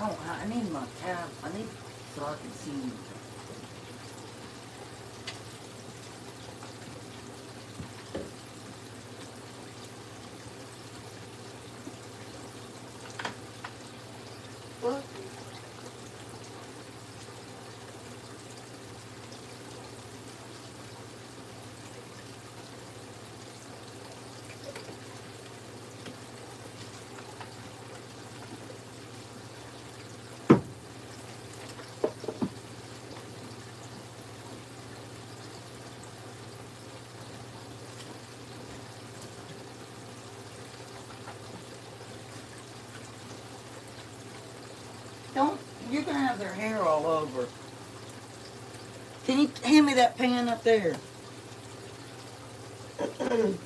Oh, I need my tab. I need so I can see. What? Don't, you're gonna have their hair all over. Can you hand me that pan up there? I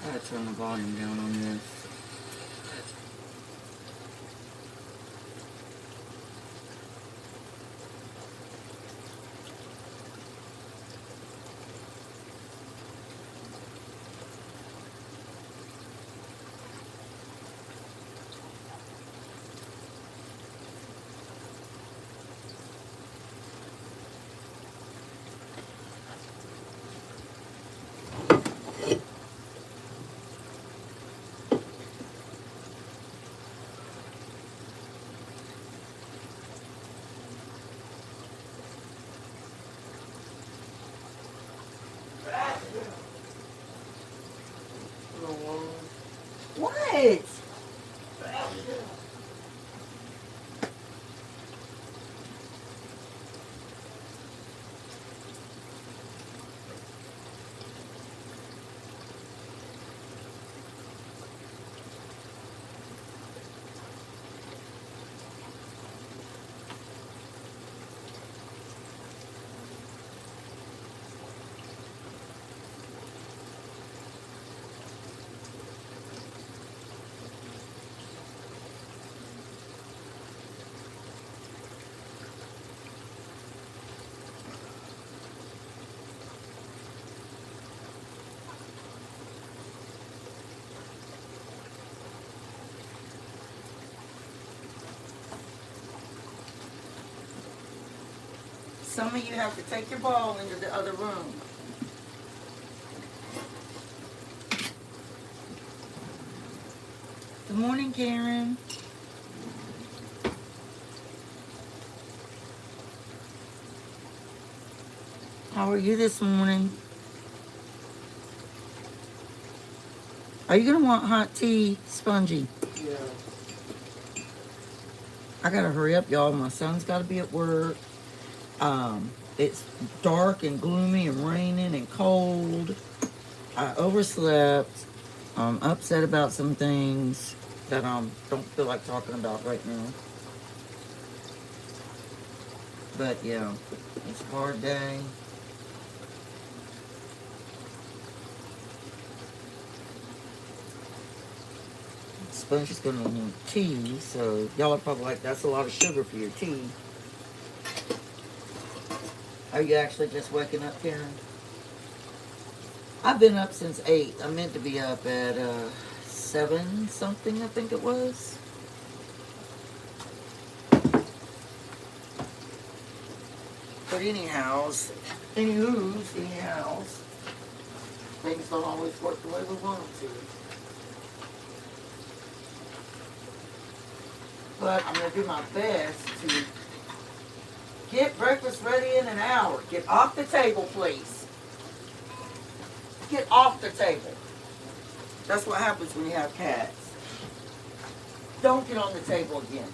gotta turn the volume down on this. What? Some of you have to take your ball into the other room. Good morning, Karen. How are you this morning? Are you gonna want hot tea, Spongy? Yeah. I gotta hurry up, y'all. My son's gotta be at work. It's dark and gloomy and raining and cold. I overslept. I'm upset about some things that I don't feel like talking about right now. But yeah, it's a hard day. Sponge is gonna want tea, so y'all are probably like, that's a lot of sugar for your tea. Are you actually just waking up, Karen? I've been up since 8. I meant to be up at 7 something, I think it was. But anyhows, things don't always work the way we want them to. But I'm going to do my best to get breakfast ready in an hour. Get off the table, please. Get off the table. That's what happens when you have cats. Don't get on the table again.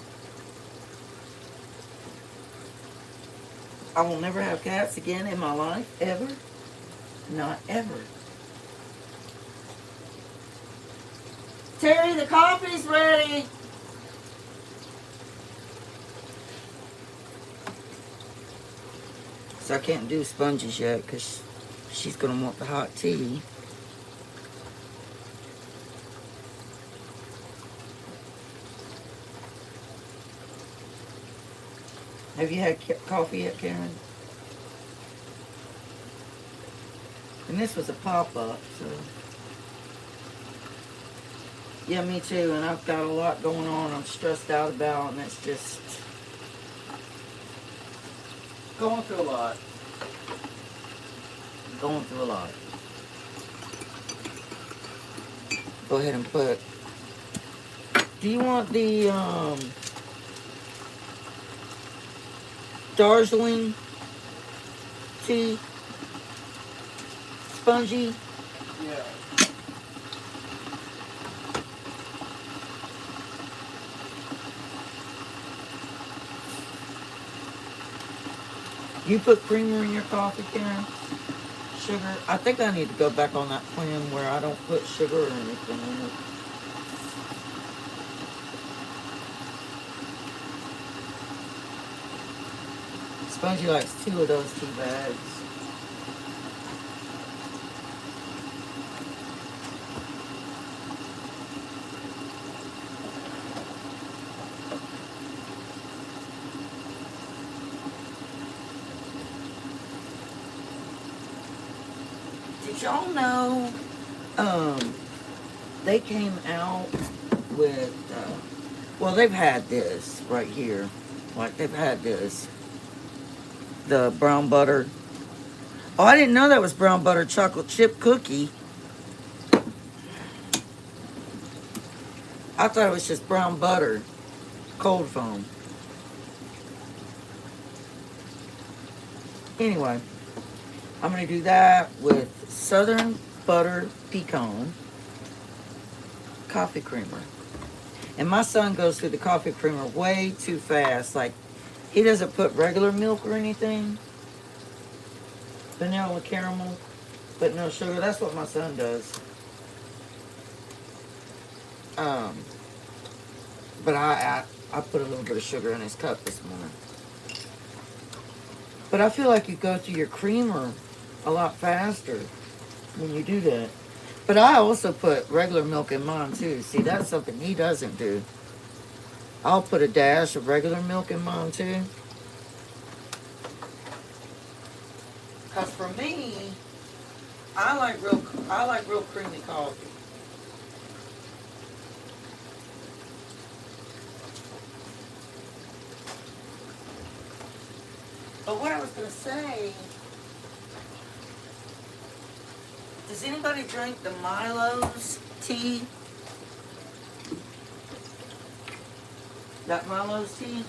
I will never have cats again in my life, ever. Not ever. Terry, the coffee's ready. So I can't do sponges yet because she's going to want the hot tea. Have you had coffee yet, Karen? And this was a pop-up, so. Yeah, me too. And I've got a lot going on I'm stressed out about, and it's just going through a lot. Going through a lot. Go ahead and put. Do you want the Darjeeling tea? Spongy? Yeah. You put creamer in your coffee, Karen? Sugar? I think I need to go back on that plan where I don't put sugar or anything in it. Spongy likes 2 of those tea bags. Did y'all know they came out with well, they've had this right here, like they've had this, the brown butter. Oh, I didn't know that was brown butter chocolate chip cookie. I thought it was just brown butter cold foam. Anyway, I'm going to do that with Southern Butter Pecan coffee creamer. And my son goes through the coffee creamer way too fast. Like, he doesn't put regular milk or anything. Vanilla caramel, but no sugar. That's what my son does. But I put a little bit of sugar in his cup this morning. But I feel like you go through your creamer a lot faster when you do that. But I also put regular milk in mine too. See, that's something he doesn't do. I'll put a dash of regular milk in mine too. Cause for me, I like real creamy coffee. But what I was gonna say, does anybody drink the Milo's tea? That Milo's tea?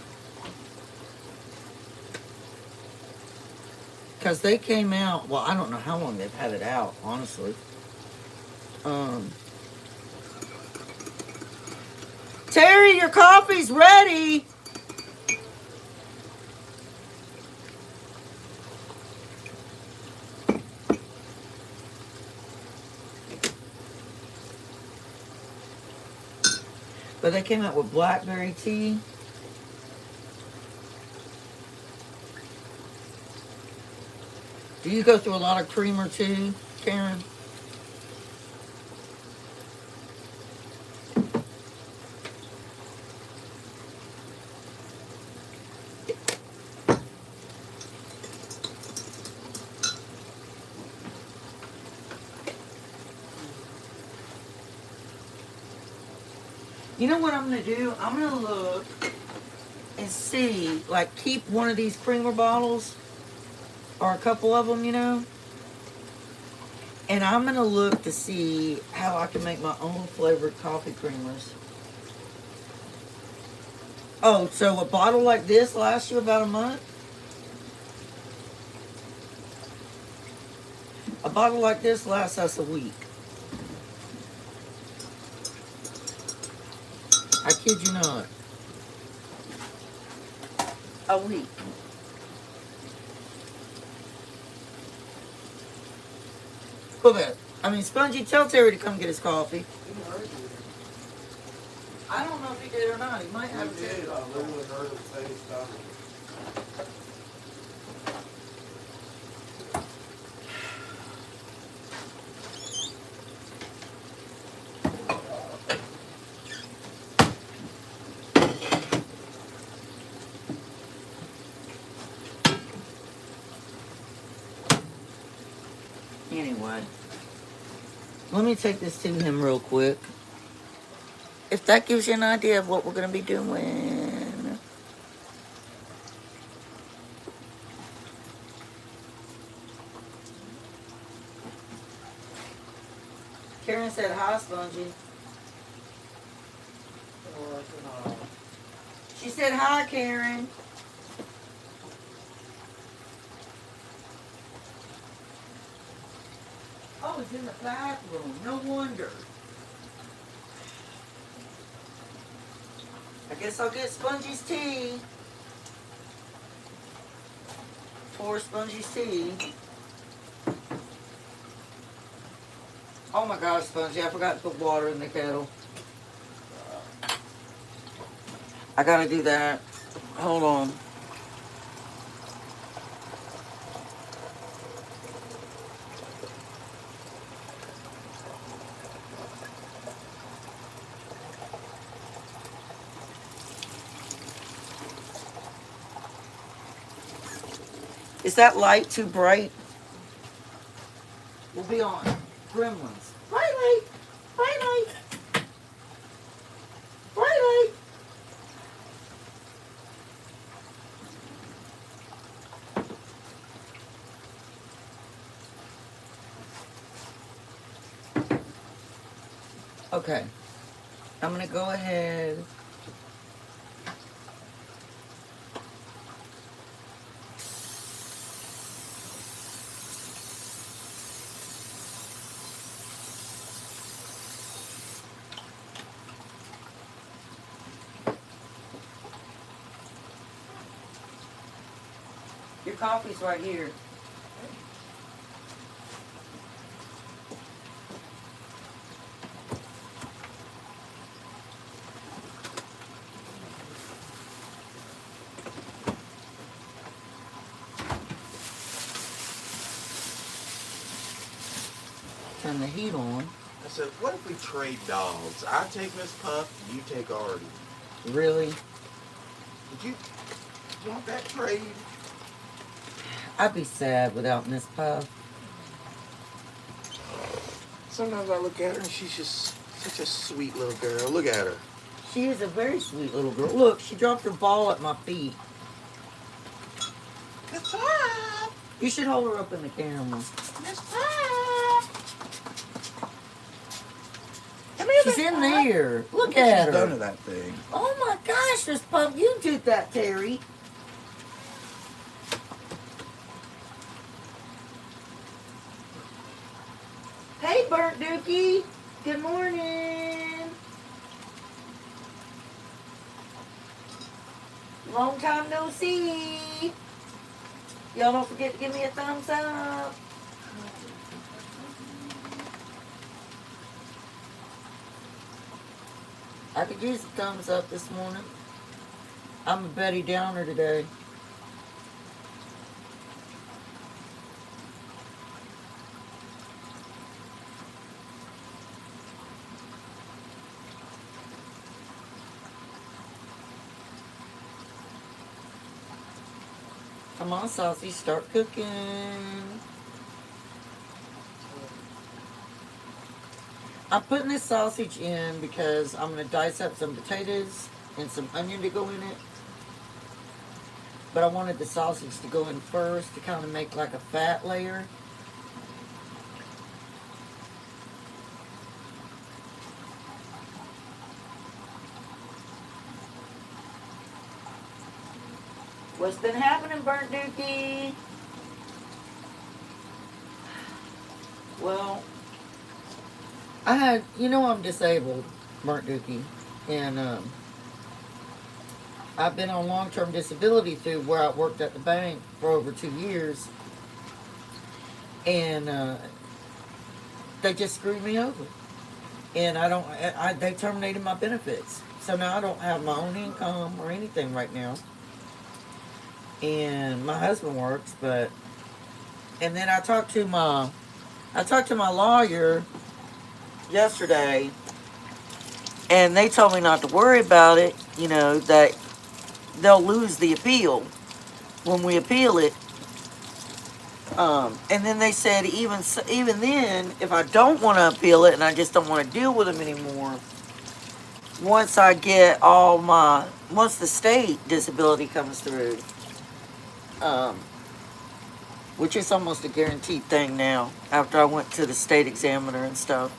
Because they came out, well, I don't know how long they've had it out, honestly. Terry, your coffee's ready. But they came out with blackberry tea. Do you go through a lot of creamer too, Karen? You know what I'm going to do? I'm going to look and see, like, keep one of these creamer bottles, or a couple of them, you know, and I'm going to look to see how I can make my own flavored coffee creamers. Oh, so a bottle like this lasts you about a month? A bottle like this lasts us a week. I kid you not. A week. Go ahead. I mean, Spongy, tell Terry to come get his coffee. I don't know if he did or not. He might have He did. I literally heard him say stuff. Let me take this to him real quick. If that gives you an idea of what we're going to be doing. Karen said hi, Spongy. She said hi, Karen. Oh, it's in the bathroom. No wonder. I guess I'll get Spongy's tea. Pour Spongy's tea. Oh my gosh, Spongy, I forgot to put water in the kettle. I gotta do that. Hold on. Is that light too bright? We'll be on. Gremlins. Bright light. Bright light. Bright light. Okay. I'm going to go ahead. Your coffee's right here. Turn the heat on. I said, what if we trade dogs? I take Miss Puff, you take Artie. Really? Would you want that trade? I'd be sad without Miss Puff. Sometimes I look at her and she's just such a sweet little girl. Look at her. She is a very sweet little girl. Look, she dropped her ball at my feet. Miss Puff! You should hold her up in the camera. Miss Puff! She's in there. Look at She's done to her. that thing. Oh my gosh, Miss Puff, you did that, Terry. Hey, Burnt Dookie. Good morning. Long time no see. Y'all don't forget to give me a thumbs up. I could use a thumbs up this morning. I'm a Betty Downer today. Come on, Saucy, start cooking. I'm putting this sausage in because I'm going to dice up some potatoes and some onion to go in it. But I wanted the sausage to go in first to kind of make like a fat layer. What's been happening, Burnt Dookie? Well, I had, you know, I'm disabled, Burnt Dookie, and I've been on long-term disability through where I worked at the bank for over 2 years, and they just screwed me over, and they terminated my benefits, so now I don't have my own income or anything right now, and my husband works, and then I talked to my lawyer yesterday, and they told me not to worry about it, you know, that they'll lose the appeal. When we appeal it, And then they said even then, if I don't want to appeal it and I just don't want to deal with them anymore, once I get once the state disability comes through, um, which is almost a guaranteed thing now, after I went to the state examiner and stuff,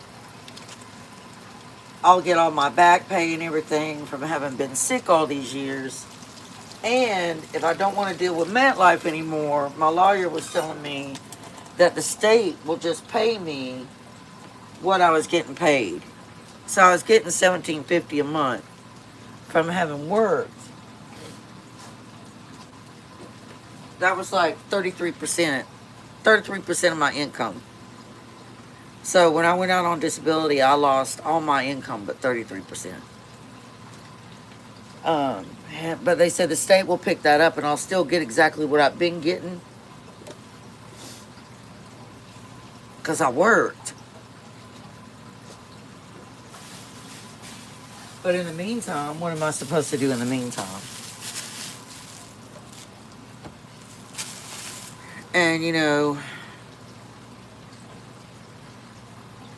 I'll get all my back pay and everything from having been sick all these years. And if I don't want to deal with MetLife anymore, my lawyer was telling me that the state will just pay me what I was getting paid. So I was getting $17.50 a month from having worked. That was like 33% of my income. So when I went out on disability, I lost all my income but 33%. But they said the state will pick that up and I'll still get exactly what I've been getting because I worked. But in the meantime, what am I supposed to do in the meantime? And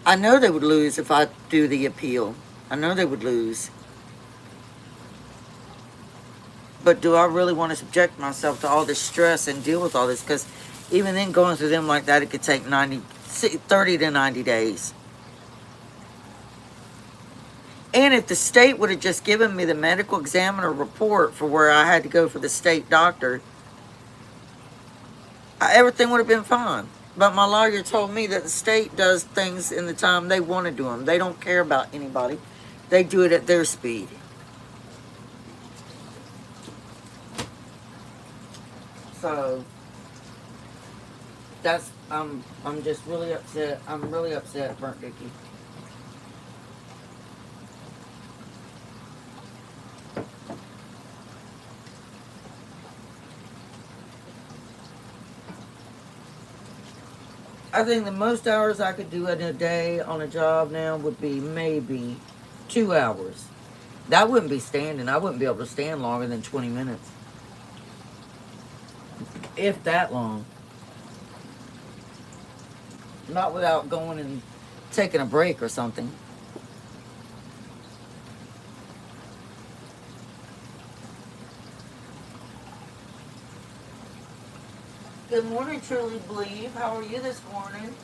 I know they would lose if I do the appeal. I know they would lose. But do I really want to subject myself to all this stress and deal with all this? Because even then, going through them like that, it could take 30 to 90 days. And if the state would have just given me the medical examiner report for where I had to go for the state doctor, everything would have been fine. But my lawyer told me that the state does things in the time they want to do them. They don't care about anybody. They do it at their speed. So I'm just really upset. I'm really upset at Burnt Dickie. I think the most hours I could do in a day on a job now would be maybe 2 hours. That wouldn't be standing. I wouldn't be able to stand longer than 20 minutes. If that long. Not without going and taking a break or something. Good morning, Truly Believe. How are you this morning?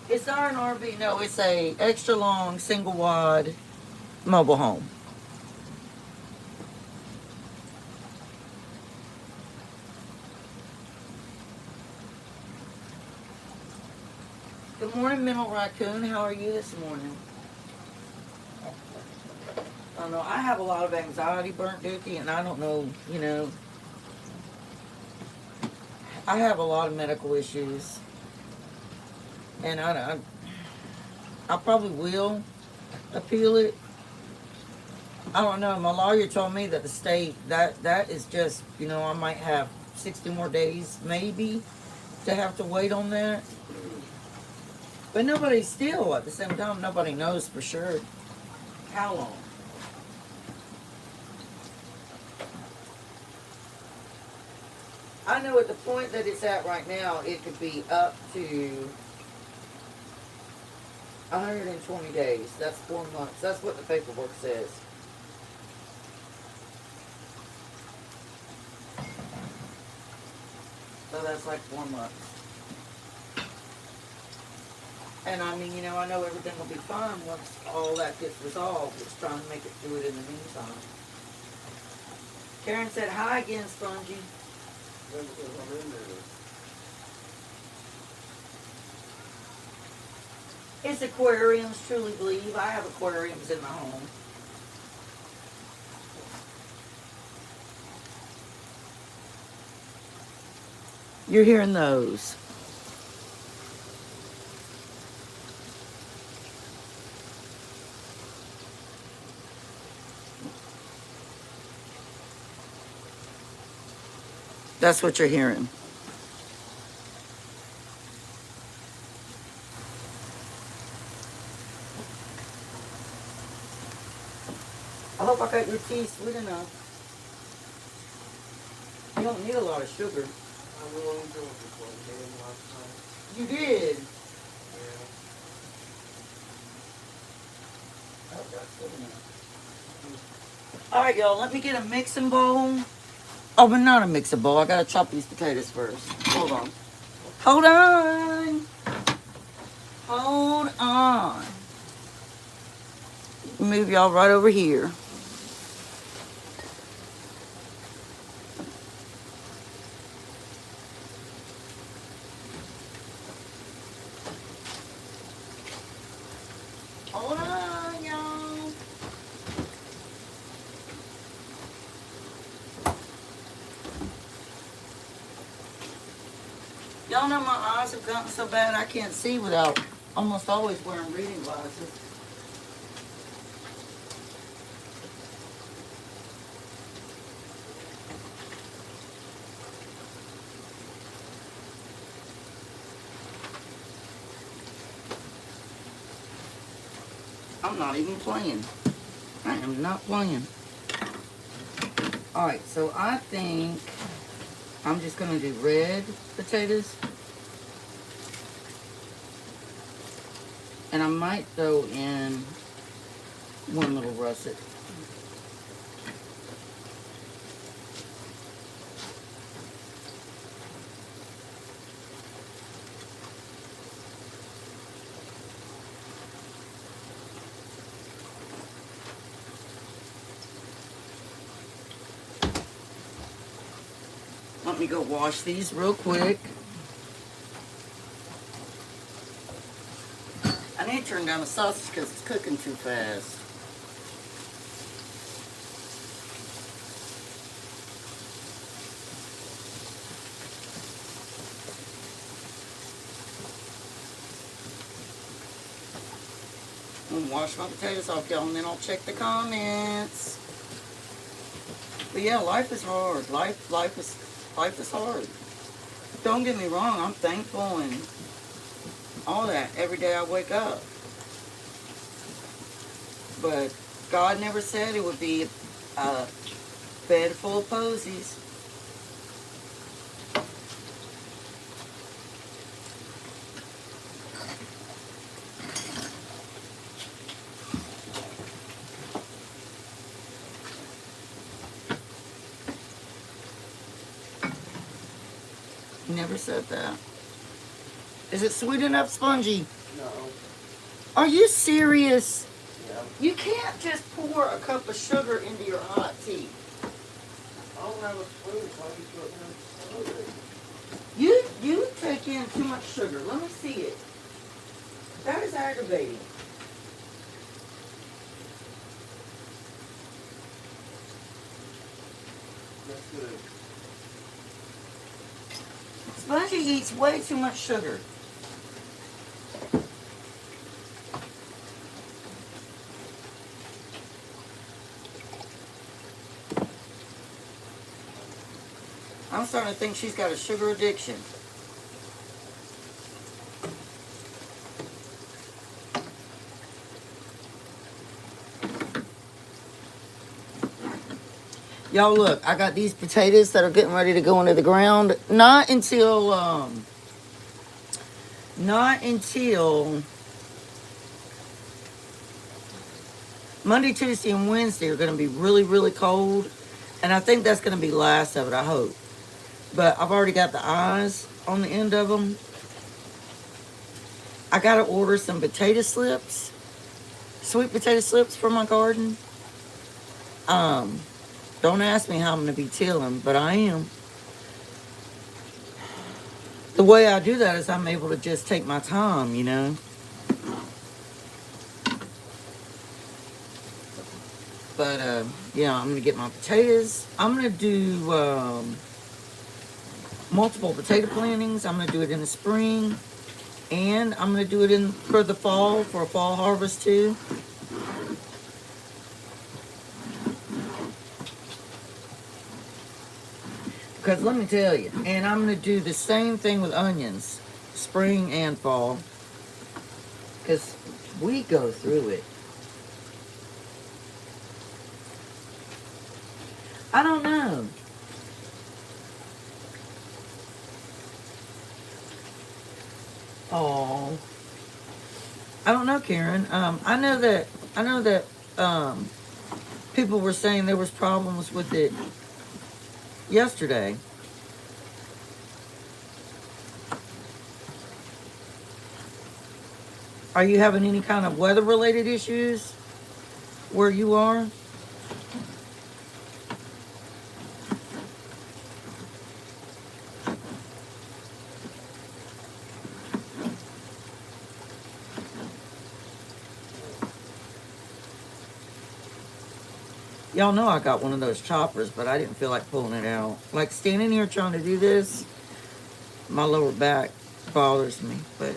It's not an RV. No, it's a extra long, single wide mobile home. Good morning, Mental Raccoon. How are you this morning? I don't know. I have a lot of anxiety, Burnt Dookie, and I don't know, I have a lot of medical issues. And I probably will appeal it. I don't know. My lawyer told me that the state, that is just, I might have 60 more days, maybe, to have to wait on that. But nobody still, at the same time, nobody knows for sure how long. I know at the point that it's at right now, it could be up to 120 days. That's 4 months. That's what the paperwork says. So that's like 4 months. And I mean, I know everything will be fine once all that gets resolved. It's trying to make it through it in the meantime. Karen said, hi again, Spongy. It's aquariums, Truly Believe. I have aquariums in my home. You're hearing those. That's what you're hearing. I hope I got your tea sweet enough. You don't need a lot of sugar. I really enjoyed this one game last time. You did. Yeah. Oh, that's good enough. All right, y'all. Let me get a mixing bowl. Oh, but not a mixing bowl. I gotta chop these potatoes first. Hold on. Hold on. Hold on. Move y'all right over here. Hold on, y'all. Y'all know my eyes have gotten so bad I can't see without almost always wearing reading glasses. I'm not even playing. I am not playing. All right, so I think I'm just gonna do red potatoes. And I might throw in one little russet. Let me go wash these real quick. I need to turn down the sausage because it's cooking too fast. I'm gonna wash my potatoes off, y'all, and then I'll check the comments. But yeah, life is hard. Life is hard. Don't get me wrong, I'm thankful and all that every day I wake up. But God never said it would be a bed full of posies. He never said that. Is it sweet enough, Spongy? No. Are you serious? Yeah. You can't just pour a cup of sugar into your hot tea. I don't have a spoon, so I just put it in. You take in too much sugar. Let me see it. That is aggravating. That's good. Spongy eats way too much sugar. I'm starting to think she's got a sugar addiction. Y'all look, I got these potatoes that are getting ready to go into the ground. Not until Monday, Tuesday, and Wednesday are going to be really, really cold. And I think that's going to be the last of it, I hope. But I've already got the eyes on the end of them. I got to order some potato slips. Sweet potato slips for my garden. Don't ask me how I'm going to be tilling, but I am. The way I do that is I'm able to just take my time, you know. But, yeah, I'm going to get my potatoes. I'm going to do multiple potato plantings. I'm going to do it in the spring. And I'm going to do it for the fall, for a fall harvest too. Because let me tell you, and I'm going to do the same thing with onions, spring and fall. Because we go through it. I don't know. Oh, I don't know, Karen. I know that um, people were saying there was problems with it yesterday. Are you having any kind of weather-related issues where you are? Y'all know I got one of those choppers, but I didn't feel like pulling it out. Like standing here trying to do this, my lower back bothers me. But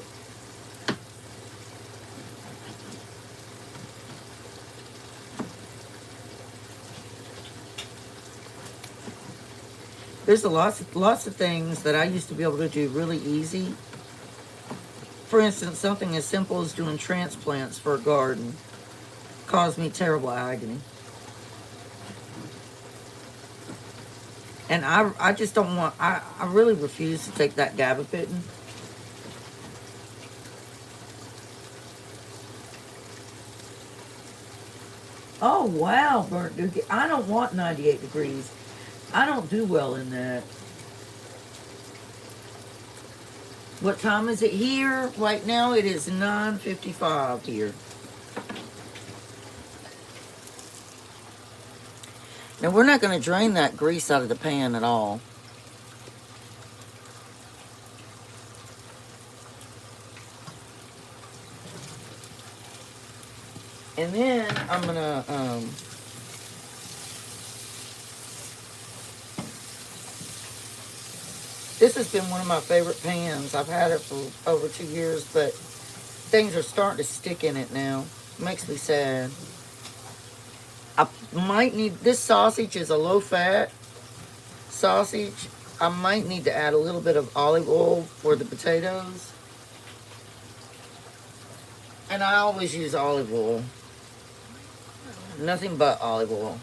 there's lots of things that I used to be able to do really easy. For instance, something as simple as doing transplants for a garden caused me terrible agony. And I just don't want, I really refuse to take that gabapentin. Oh, wow, burnt dookie. I don't want 98 degrees. I don't do well in that. What time is it here? Right now it is 9:55 here. Now we're not going to drain that grease out of the pan at all. And then I'm going to this has been one of my favorite pans. I've had it for over 2 years, but things are starting to stick in it now. Makes me sad. I might need, this sausage is a low-fat sausage. I might need to add a little bit of olive oil for the potatoes. And I always use olive oil. Nothing but olive oil.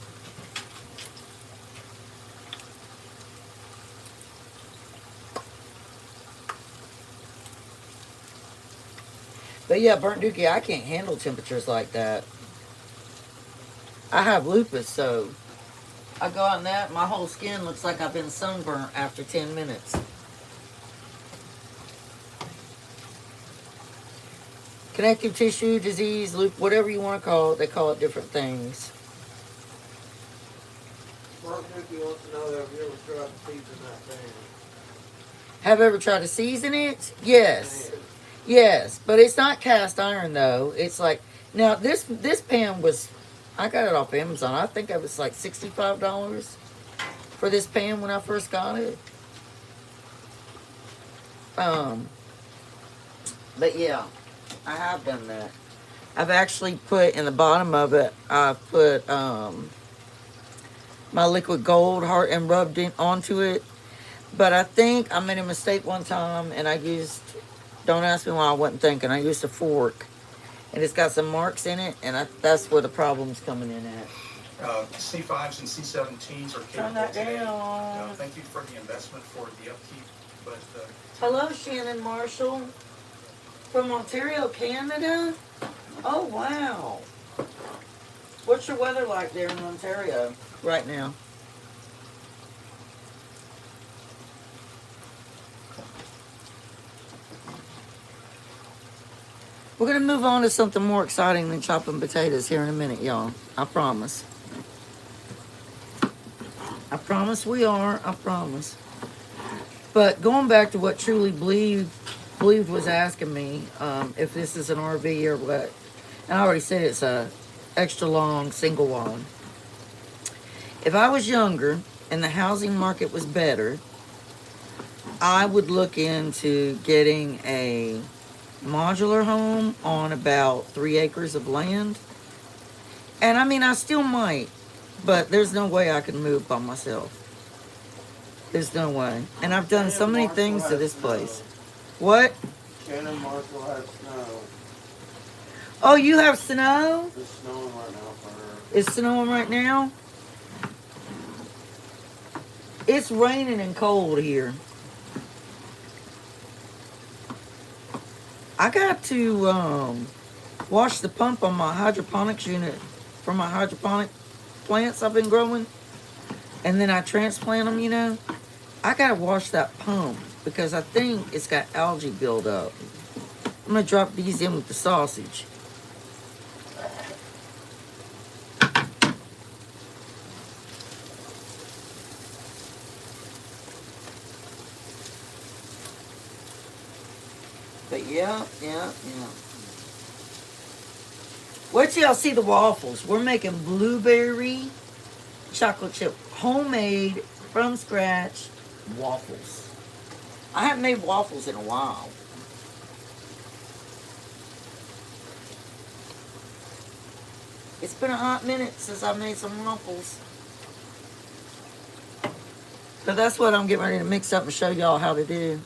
But yeah, burnt dookie, I can't handle temperatures like that. I have lupus, so I go out in that, my whole skin looks like I've been sunburnt after 10 minutes. Connective tissue disease, whatever you want to call it, they call it different things. Mark Dookie wants to know, have you ever tried to season that pan? Have I ever tried to season it? Yes. Man. Yes, but it's not cast iron though. It's like, now this pan was, I got it off Amazon. I think it was like $65 for this pan when I first got it. But yeah, I have done that. I've actually put in the bottom of it, I've put my liquid gold heart and rubbed it onto it. But I think I made a mistake one time and I used, don't ask me why I wasn't thinking, I used a fork. And it's got some marks in it, and that's where the problem's coming in at. C5s and C17s are Turn capable that today. down. Thank you for the investment for the upkeep, but Hello, Shannon Marshall from Ontario, Canada. Oh, wow. What's your weather like there in Ontario right now? We're going to move on to something more exciting than chopping potatoes here in a minute, y'all. I promise. I promise we are. I promise. But going back to what Truly believed was asking me if this is an RV or what. And I already said it's a extra long single wide. If I was younger and the housing market was better, I would look into getting a modular home on about 3 acres of land. And I mean, I still might, but there's no way I can move by myself. There's no way. And I've done so many things to this place. What? Shannon Marshall has snow. Oh, you have snow? It's snowing right now for her. It's snowing right now? It's raining and cold here. I got to wash the pump on my hydroponics unit for my hydroponic plants I've been growing. And then I transplant them, you know. I got to wash that pump because I think it's got algae buildup. I'm going to drop these in with the sausage. But yeah. Wait till y'all see the waffles. We're making blueberry chocolate chip homemade from scratch waffles. I haven't made waffles in a while. It's been a hot minute since I made some waffles. But that's what I'm getting ready to mix up and show y'all how to do.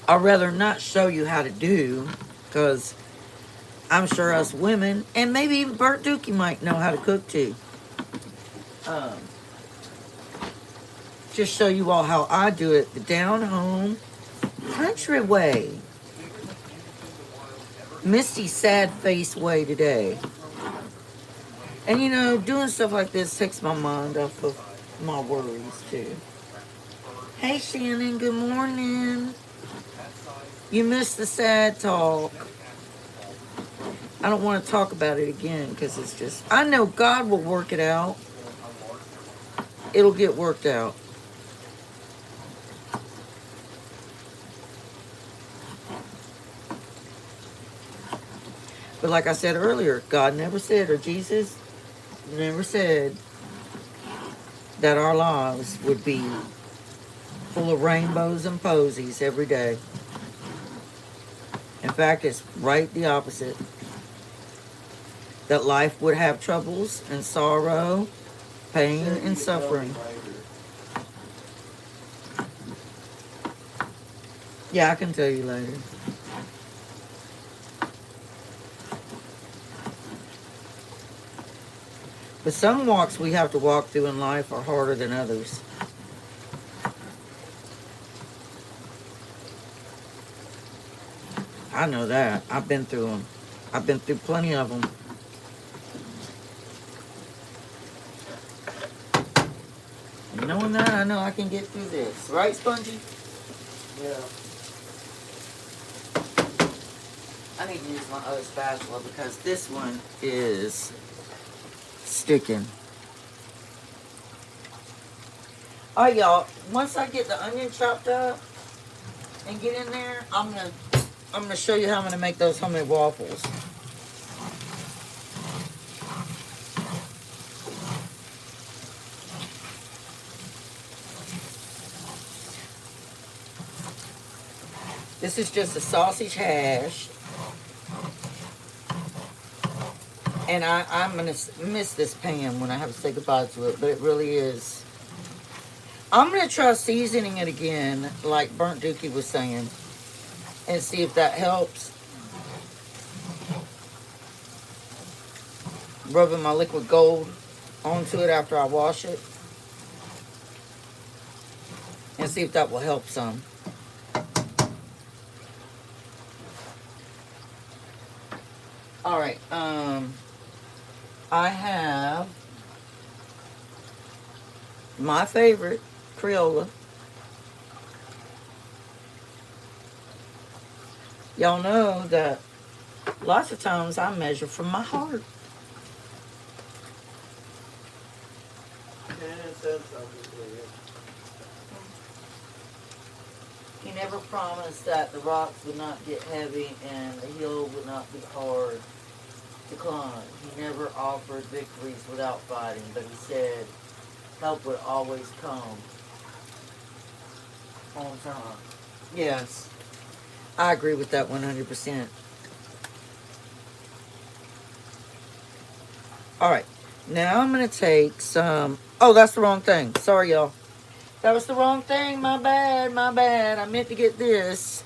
I'd rather not show you how to do, because I'm sure us women, and maybe even Bert Dookie might know how to cook too. Just show you all how I do it the down home country way. Misty sad face way today. And you know, doing stuff like this takes my mind off of my worries too. Hey Shannon, good morning. You missed the sad talk. I don't want to talk about it again because it's just, I know God will work it out. It'll get worked out. But like I said earlier, God never said, or Jesus never said, that our lives would be full of rainbows and posies every day. In fact, it's right the opposite. That life would have troubles and sorrow, pain and suffering. Yeah, I can tell you later. But some walks we have to walk through in life are harder than others. I know that. I've been through them. I've been through plenty of them. And knowing that, I know I can get through this. Right, Spongy? Yeah. I need to use my other spatula because this one is sticking. Alright, y'all. Once I get the onion chopped up and get in there, I'm gonna show you how I'm gonna make those homemade waffles. This is just a sausage hash. And I'm going to miss this pan when I have to say goodbye to it, but it really is. I'm going to try seasoning it again, like Burnt Dookie was saying, and see if that helps. Rubbing my liquid gold onto it after I wash it. And see if that will help some. Alright, I have my favorite, Crayola. Y'all know that lots of times I measure from my heart. Shannon said something to you. He never promised that the rocks would not get heavy and the hill would not be hard to climb. He never offered victories without fighting, but he said help would always come on time. Yes, I agree with that 100%. Alright, now I'm going to take some... Oh, that's the wrong thing. Sorry, y'all. That was the wrong thing. My bad, my bad. I meant to get this.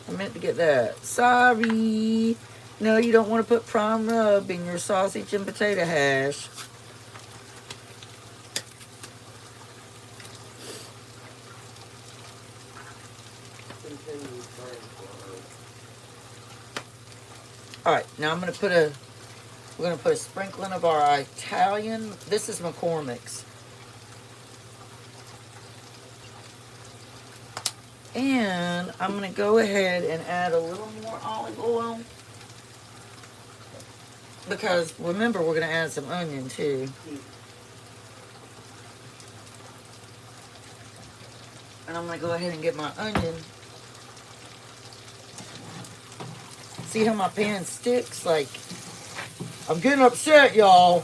I meant to get that. Sorry. No, you don't want to put prime rub in your sausage and potato hash. All right, now we're gonna put a sprinkling of our Italian. This is McCormick's. And I'm gonna go ahead and add a little more olive oil. Because remember, we're gonna add some onion too. And I'm gonna go ahead and get my onion. See how my pan sticks? Like, I'm getting upset, y'all.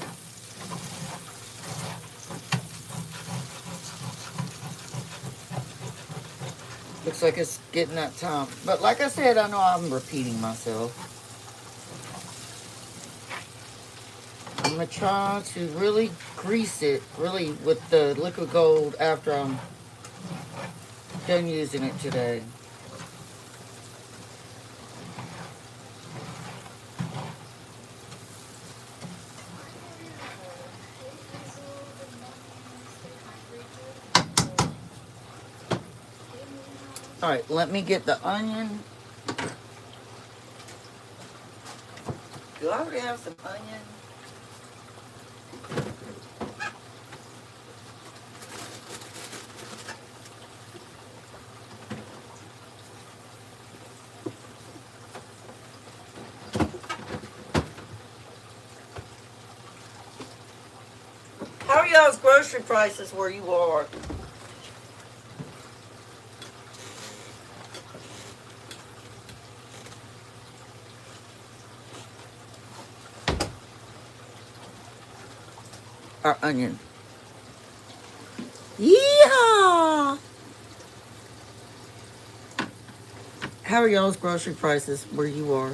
Looks like it's getting that time. But like I said, I know I'm repeating myself. I'm gonna try to really grease it, really, with the liquid gold after I'm done using it today. All right, let me get the onion. Do I already have some onion? How are y'all's grocery prices where you are? Our onion. Yeehaw! How are y'all's grocery prices where you are?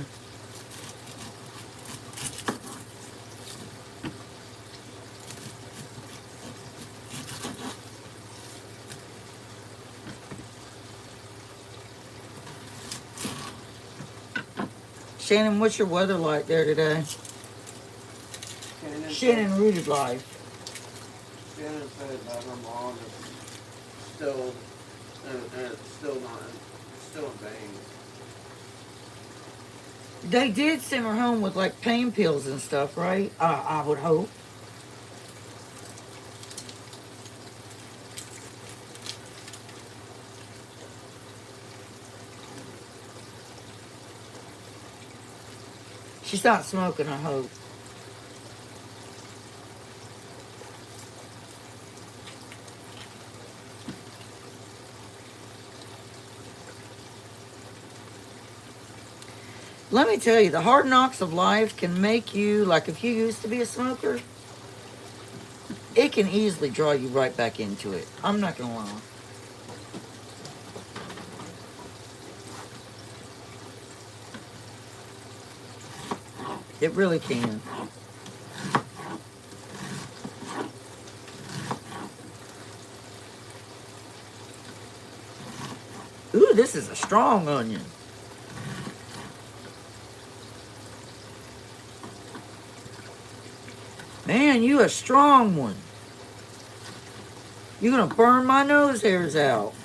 Shannon, what's your weather like there today? Shannon Rooted Life. Shannon said that her mom is still, and it's still not, it's still in veins. They did send her home with like pain pills and stuff, right? I would hope. She's not smoking, I hope. Let me tell you, the hard knocks of life can make you, like if you used to be a smoker, it can easily draw you right back into it. I'm not gonna lie. It really can. Ooh, this is a strong onion. Man, you a strong one. You're gonna burn my nose hairs out.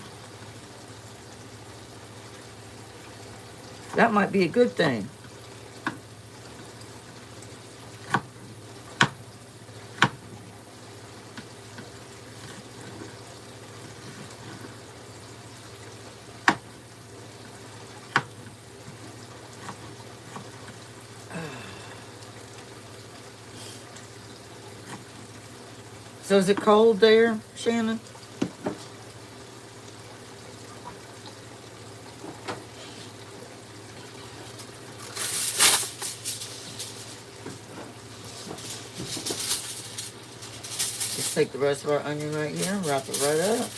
That might be a good thing. So is it cold there, Shannon? Just take the rest of our onion right here and wrap it right up.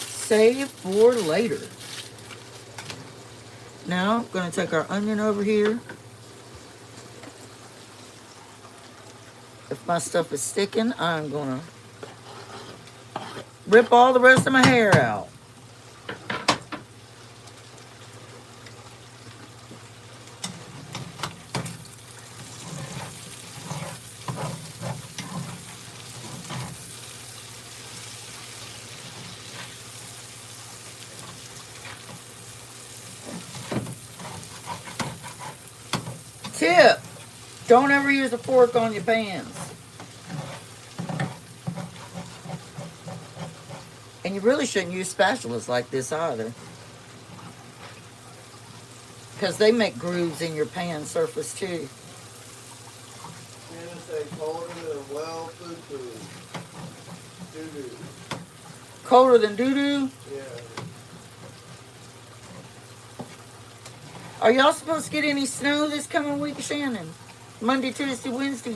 Save for later. Now, I'm going to take our onion over here. If my stuff is sticking, I'm going to rip all the rest of my hair out. Tip. Don't ever use a fork on your pans. And you really shouldn't use spatulas like this either. Because they make grooves in your pan surface too. Shannon said colder than well food. Doo-doo. Colder than doo-doo? Yeah. Are y'all supposed to get any snow this coming week, Shannon? Monday, Tuesday, Wednesday?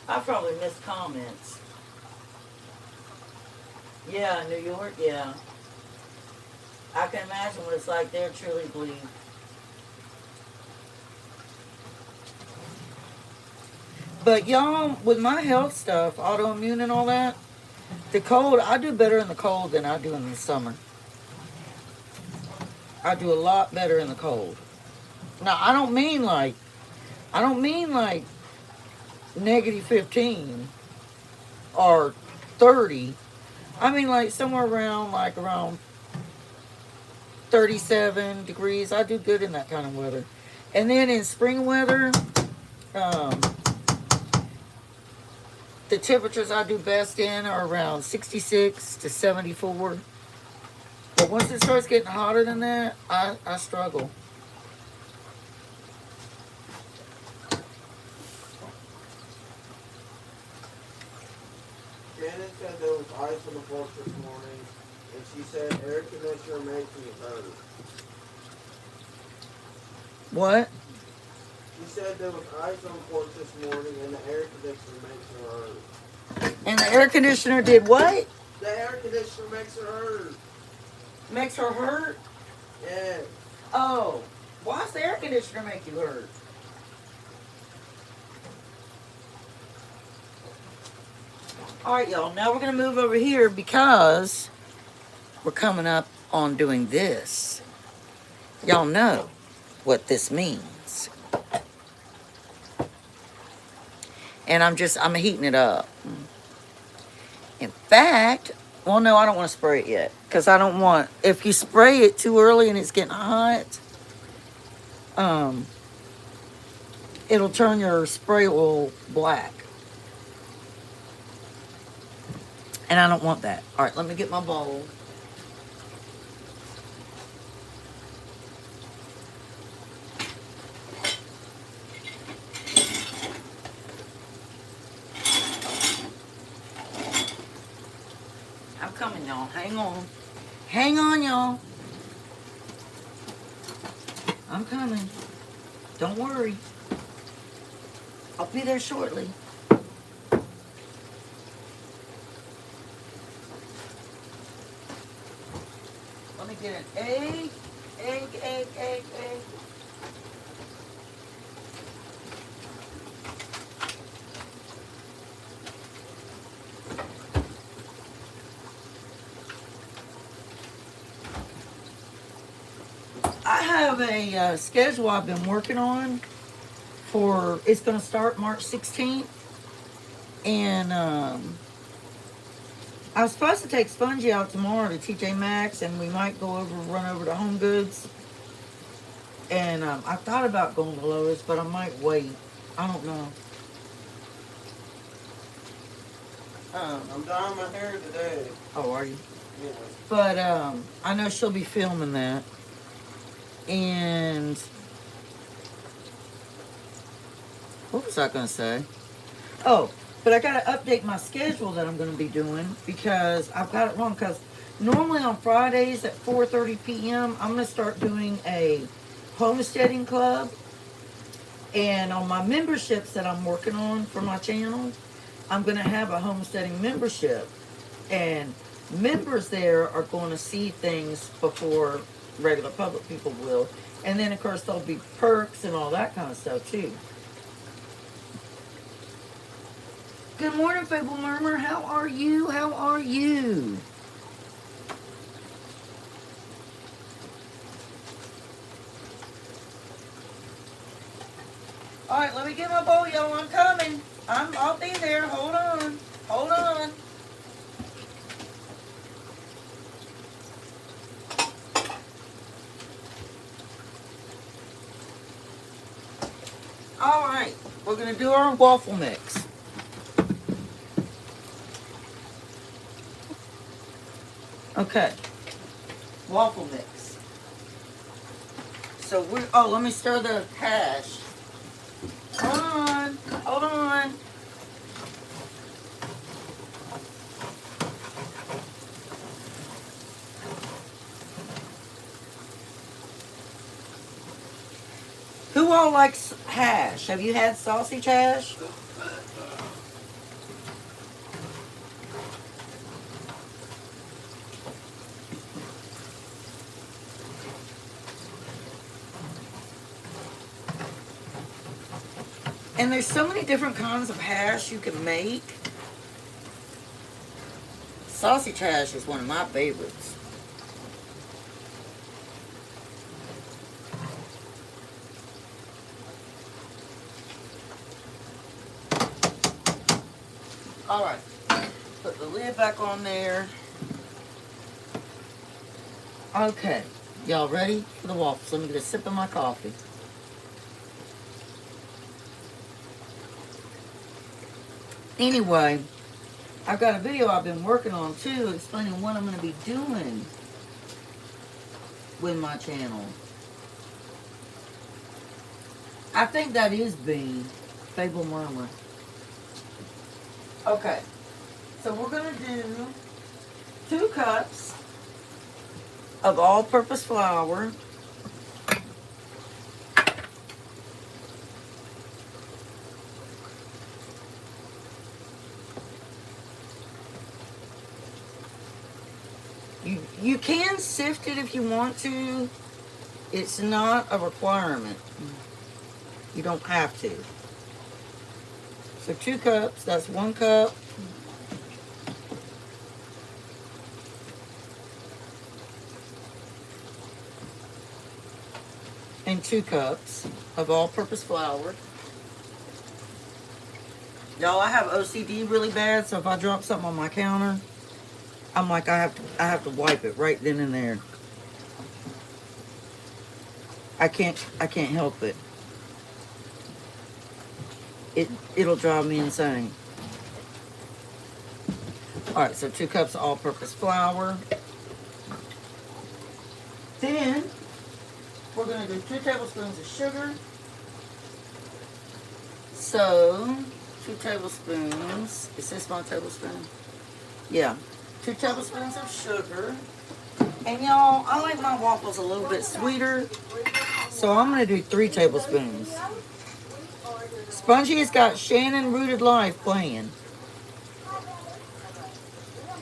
I probably missed comments. Yeah, New York, yeah. I can imagine what it's like there, truly believe. But y'all, with my health stuff, autoimmune and all that, the cold, I do better in the cold than I do in the summer. I do a lot better in the cold. Now, I don't mean like negative 15 or 30. I mean like somewhere around 37 degrees. I do good in that kind of weather. And then in spring weather, the temperatures I do best in are around 66 to 74. But once it starts getting hotter than that, I struggle. Shannon said there was ice on the porch this morning, and she said air conditioner makes me hurt. What? She said there was ice on the porch this morning, and the air conditioner makes her hurt. And the air conditioner did what? The air conditioner makes her hurt. Makes her hurt? Yeah. Oh, why does the air conditioner make you hurt? All right, y'all. Now we're going to move over here because we're coming up on doing this. Y'all know what this means. And I'm heating it up. In fact, well, no, I don't want to spray it yet. Because I don't want, if you spray it too early and it's getting hot, it'll turn your spray oil black. And I don't want that. All right, let me get my bowl. I'm coming, y'all. Hang on. Hang on, y'all. I'm coming. Don't worry. I'll be there shortly. Let me get an egg. Egg. I have a schedule I've been working on for, it's going to start March 16th. And I was supposed to take Spongy out tomorrow to TJ Maxx, and we might run over to Home Goods. And I thought about going to Lowe's, but I might wait. I don't know. I'm dyeing my hair today. Oh, are you? Yeah. But I know she'll be filming that. And what was I going to say? Oh, but I got to update my schedule that I'm going to be doing because I've got it wrong. Because normally on Fridays at 4:30 p.m., I'm going to start doing a homesteading club. And on my memberships that I'm working on for my channel, I'm going to have a homesteading membership. And members there are going to see things before regular public people will. And then, of course, there'll be perks and all that kind of stuff, too. Good morning, Fable Murmur. How are you? How are you? All right, let me get my bowl, y'all. I'm coming. I'll be there. Hold on. Hold on. All right, we're gonna do our waffle mix. Okay, waffle mix. So let me stir the hash. Hold on, hold on. Who all likes hash? Have you had sausage hash? And there's so many different kinds of hash you can make. Sausage hash is one of my favorites. All right, put the lid back on there. Okay, y'all ready for the waffles? Let me get a sip of my coffee. Anyway, I've got a video I've been working on too, explaining what I'm going to be doing with my channel. I think that is bean. Fable Murmur. Okay, so we're going to do 2 cups of all-purpose flour. You can sift it if you want to. It's not a requirement. You don't have to. So 2 cups, that's 1 cup. And 2 cups of all-purpose flour. Y'all, I have OCD really bad, so if I drop something on my counter, I'm like, I have to wipe it right then and there. I can't help it. It'll drive me insane. All right, so 2 cups of all-purpose flour. Then we're gonna do 2 tablespoons of sugar. So 2 tablespoons. Is this my tablespoon? Yeah. 2 tablespoons of sugar. And y'all, I like my waffles a little bit sweeter, so I'm gonna do 3 tablespoons. Spongy's got Shannon Rooted Life playing.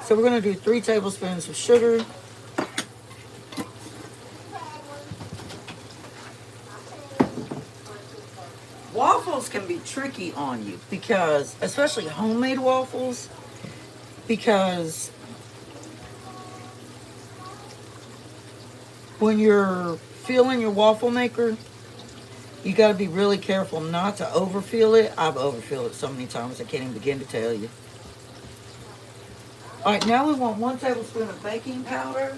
So we're gonna do 3 tablespoons of sugar. Waffles can be tricky on you because, especially homemade waffles, because when you're filling your waffle maker, you got to be really careful not to overfill it. I've overfilled it so many times I can't even begin to tell you. All right, now we want 1 tablespoon of baking powder.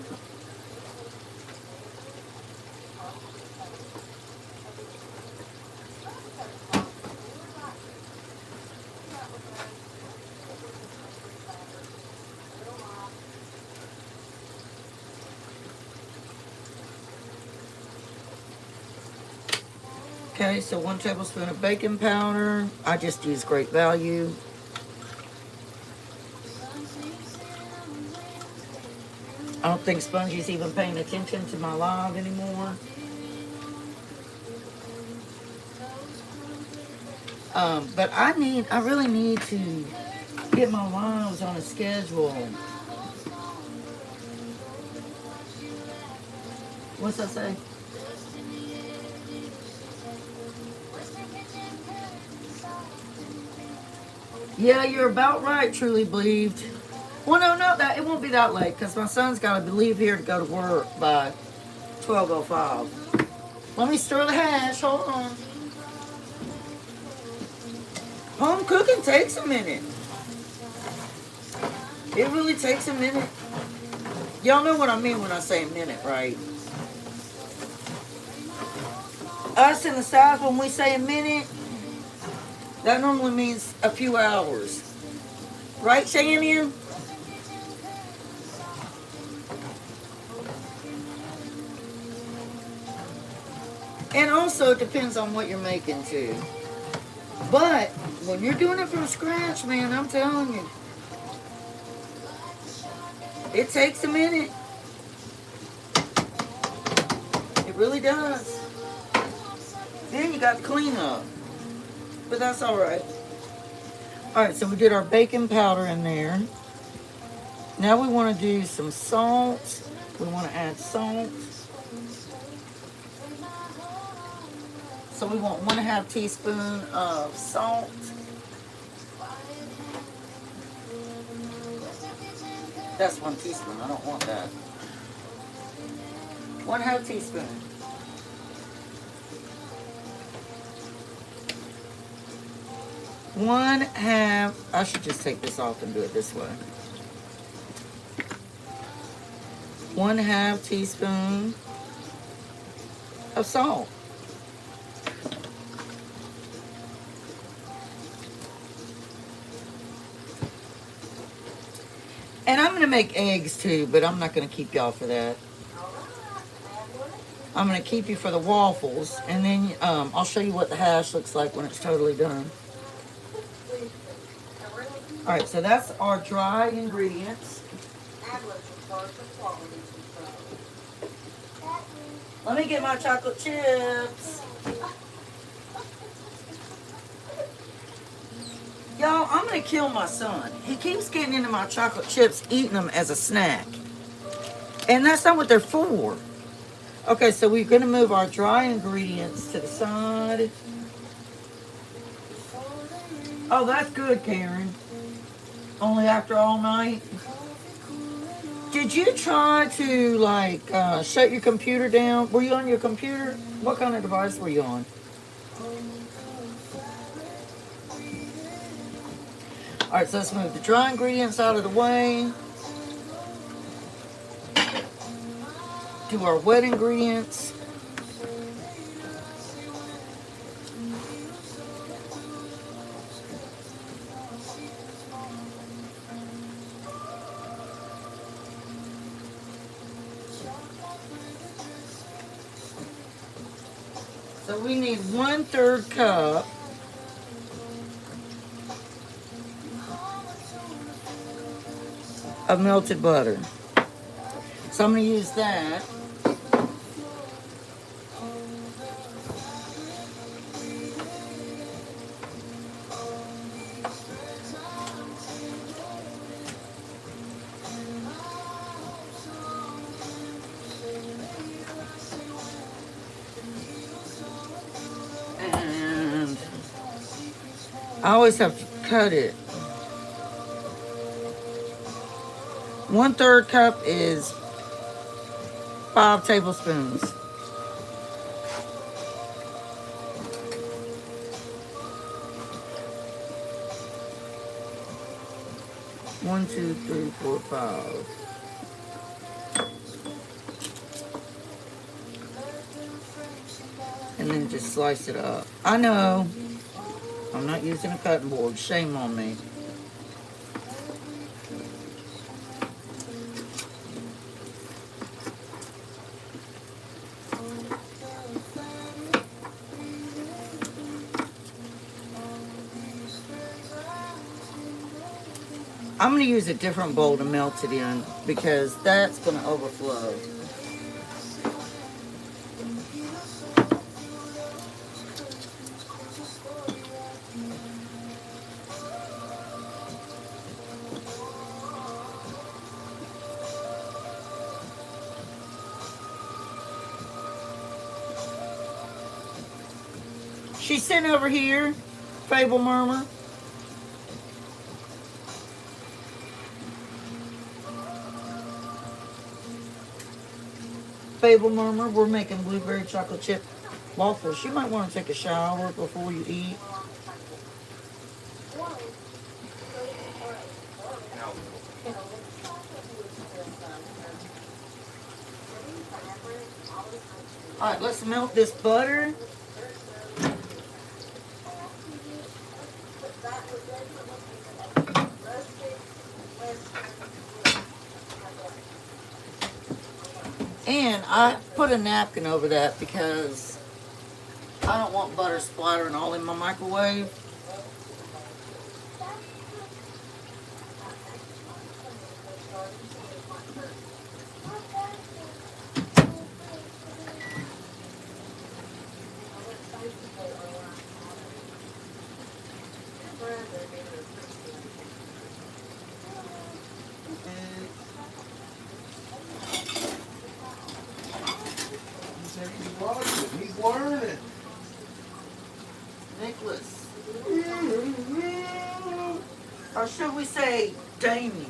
Okay, so 1 tablespoon of baking powder. I just use Great Value. I don't think Spongy's even paying attention to my live anymore. But I really need to get my lives on a schedule. What's that say? Yeah, you're about right, Truly Believed. Well, no, that it won't be that late because my son's got to leave here to go to work by 12:05. Let me stir the hash. Hold on. Home cooking takes a minute. It really takes a minute. Y'all know what I mean when I say a minute, right? Us in the South, when we say a minute, that normally means a few hours. Right, Shannon? And also, it depends on what you're making, too. But, when you're doing it from scratch, man, I'm telling you, it takes a minute. It really does. Then you got to clean up. But that's alright. Alright, so we did our baking powder in there. Now we want to do some salt. We want to add salt. So we want 1/2 teaspoon of salt. That's 1 teaspoon. I don't want that. 1/2 teaspoon. I should just take this off and do it this way. 1/2 teaspoon of salt. And I'm going to make eggs too, but I'm not going to keep y'all for that. I'm going to keep you for the waffles, and then I'll show you what the hash looks like when it's totally done. Alright, so that's our dry ingredients. Let me get my chocolate chips. Y'all, I'm going to kill my son. He keeps getting into my chocolate chips, eating them as a snack. And that's not what they're for. Okay, so we're going to move our dry ingredients to the side. Oh, that's good, Karen. Only after all night. Did you try to, like, shut your computer down? Were you on your computer? What kind of device were you on? Alright, so let's move the dry ingredients out of the way. Do our wet ingredients. So we need 1/3 cup of melted butter. So I'm going to use that. And I always have to cut it. 1/3 cup is 5 tablespoons. One, two, three, four, 5. And then just slice it up. I know. I'm not using a cutting board. Shame on me. I'm going to use a different bowl to melt it in because that's going to overflow. She's sitting over here, Fable Murmur. Fable Murmur, we're making blueberry chocolate chip waffles. You might want to take a shower before you eat. All right, let's melt this butter. And I put a napkin over that because I don't want butter splattering all in my microwave. He's watching. He's learning. Nicholas. Or should we say Damien?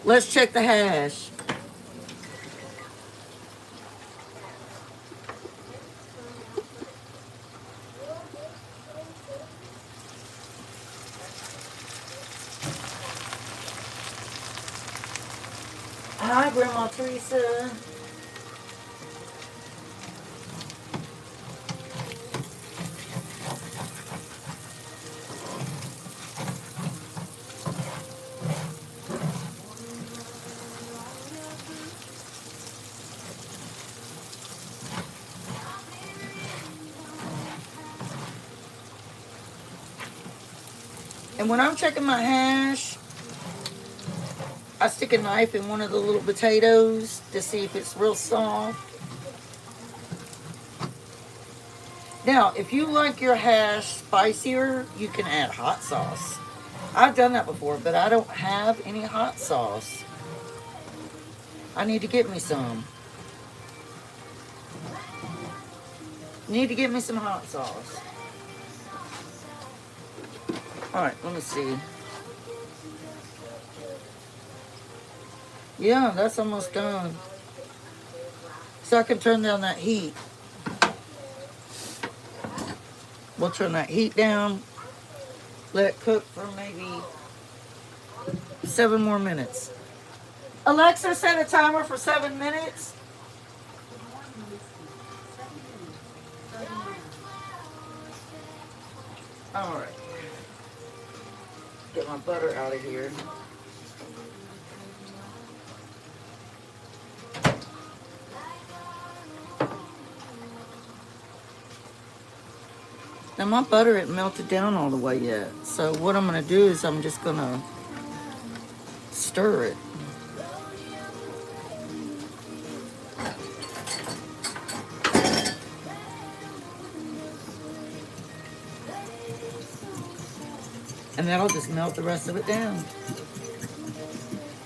Let's check the hash. Hi, Grandma Teresa. And when I'm checking my hash, I stick a knife in one of the little potatoes to see if it's real soft. Now, if you like your hash spicier, you can add hot sauce. I've done that before, but I don't have any hot sauce. I need to get me some. Need to get me some hot sauce. Alright, let me see. Yeah, that's almost done. So I can turn down that heat. We'll turn that heat down. Let it cook for maybe 7 more minutes. Alexa, set a timer for 7 minutes. Alright. Get my butter out of here. Now my butter isn't melted down all the way yet. So what I'm going to do is I'm just going to stir it. And that'll just melt the rest of it down.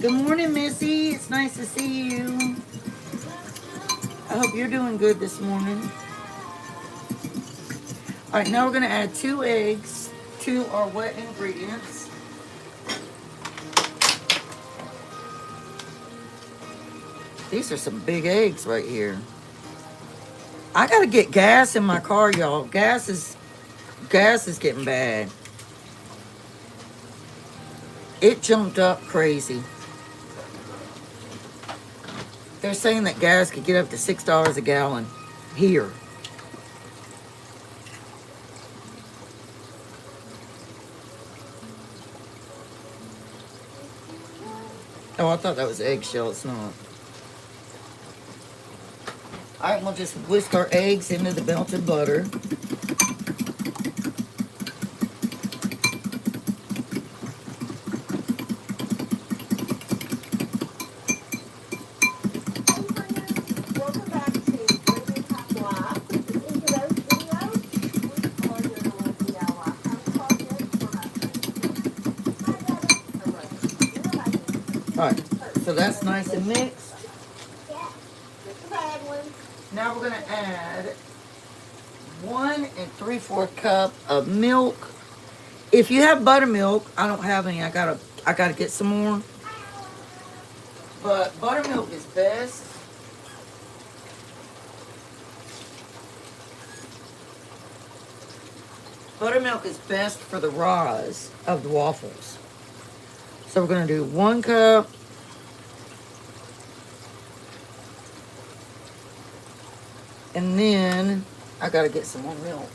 Good morning, Missy. It's nice to see you. I hope you're doing good this morning. All right, now we're going to add 2 eggs to our wet ingredients. These are some big eggs right here. I got to get gas in my car, y'all. Gas is getting bad. It jumped up crazy. They're saying that gas could get up to $6 a gallon here. Oh, I thought that was eggshell. It's not. All right, we'll just whisk our eggs into the melted butter. All right, so that's nice and mixed. Now we're gonna add 1 3/4 cup of milk. If you have buttermilk, I don't have any. I gotta get some more. But buttermilk is best. Buttermilk is best for the rise of the waffles. So we're going to do 1 cup. And then I gotta get some more milk.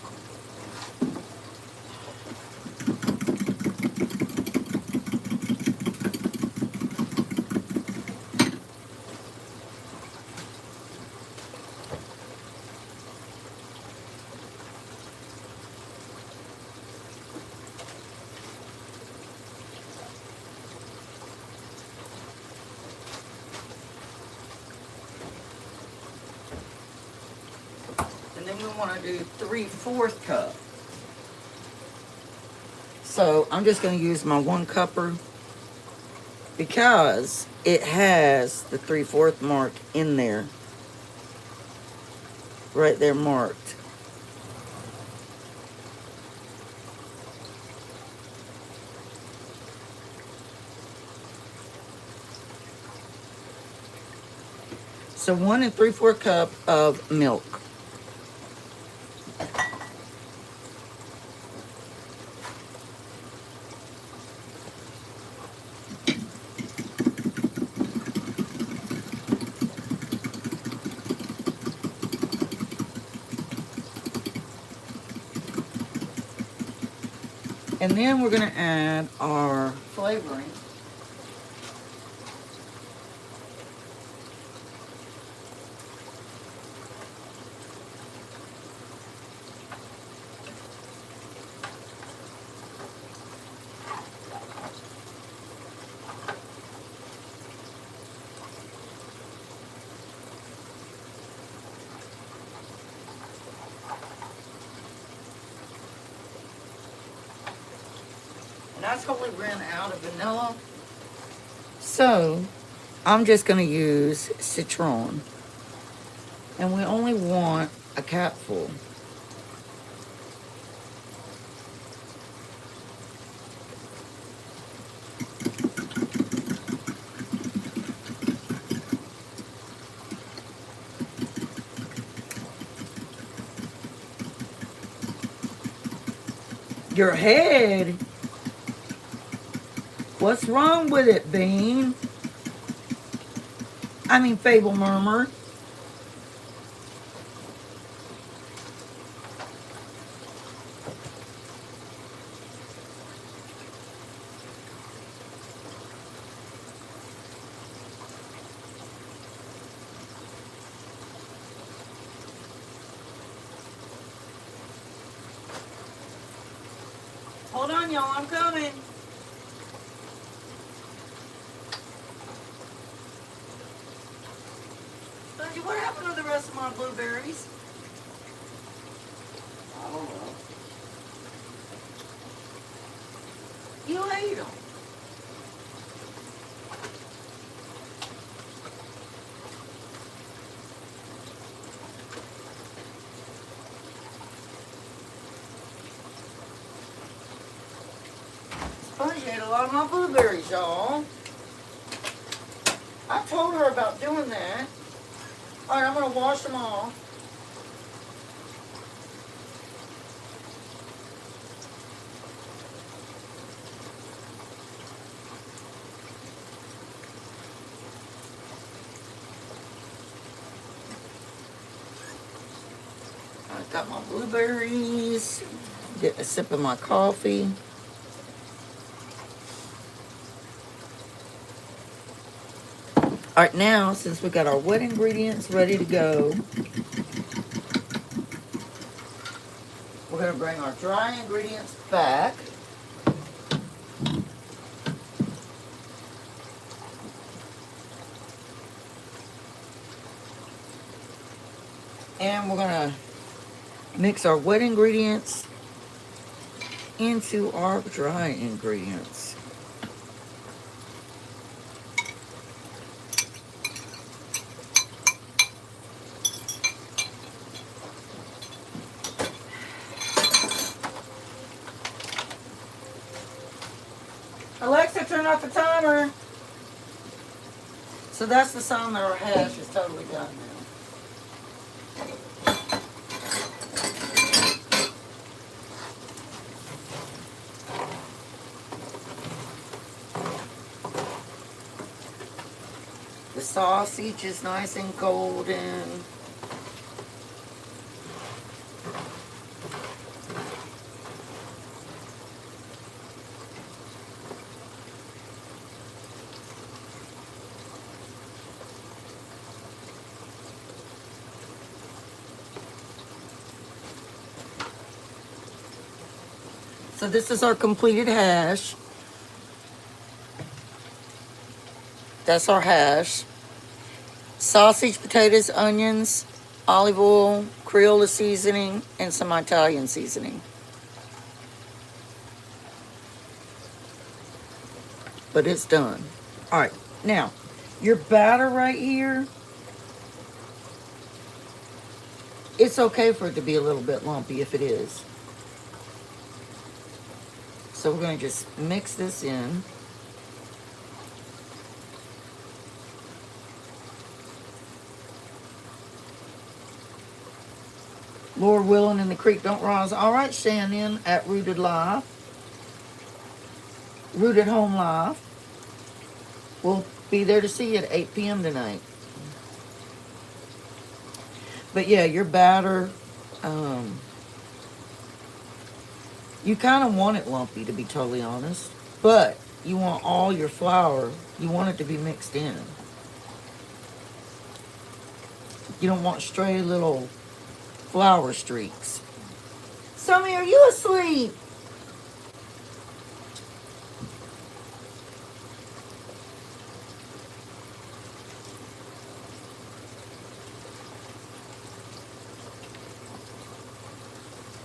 And then we want to do 3/4 cup. So I'm just going to use my 1 cupper because it has the 3/4 mark in there. Right there marked. So 1 3/4 cup of milk. And then we're going to add our flavoring. And I totally ran out of vanilla. So I'm just going to use citron. And we only want a capful. Your head? What's wrong with it, Bean? I mean, Fable Murmur. Hold on, y'all, I'm coming. Spongy, what happened to the rest of my blueberries? I don't know. You ate them. Spongy ate a lot of my blueberries, y'all. I told her about doing that. All right, I'm going to wash them off. I got my blueberries. Get a sip of my coffee. All right, now, since we got our wet ingredients ready to go, we're going to bring our dry ingredients back. And we're going to mix our wet ingredients into our dry ingredients. Alexa, turn off the timer. So that's the sign that our hash is totally done now. The sausage is nice and golden. So this is our completed hash. That's our hash. Sausage, potatoes, onions, olive oil, Creole seasoning, and some Italian seasoning. But it's done. All right, now, your batter right here, it's okay for it to be a little bit lumpy if it is. So we're going to just mix this in. Lord willing and the creek don't rise. All right, Shannon at Rooted Home Live. We'll be there to see you at 8 p.m. tonight. But yeah, your batter, you kind of want it lumpy, to be totally honest. But you want all your flour, you want it to be mixed in. You don't want stray little flour streaks. Sammy, are you asleep?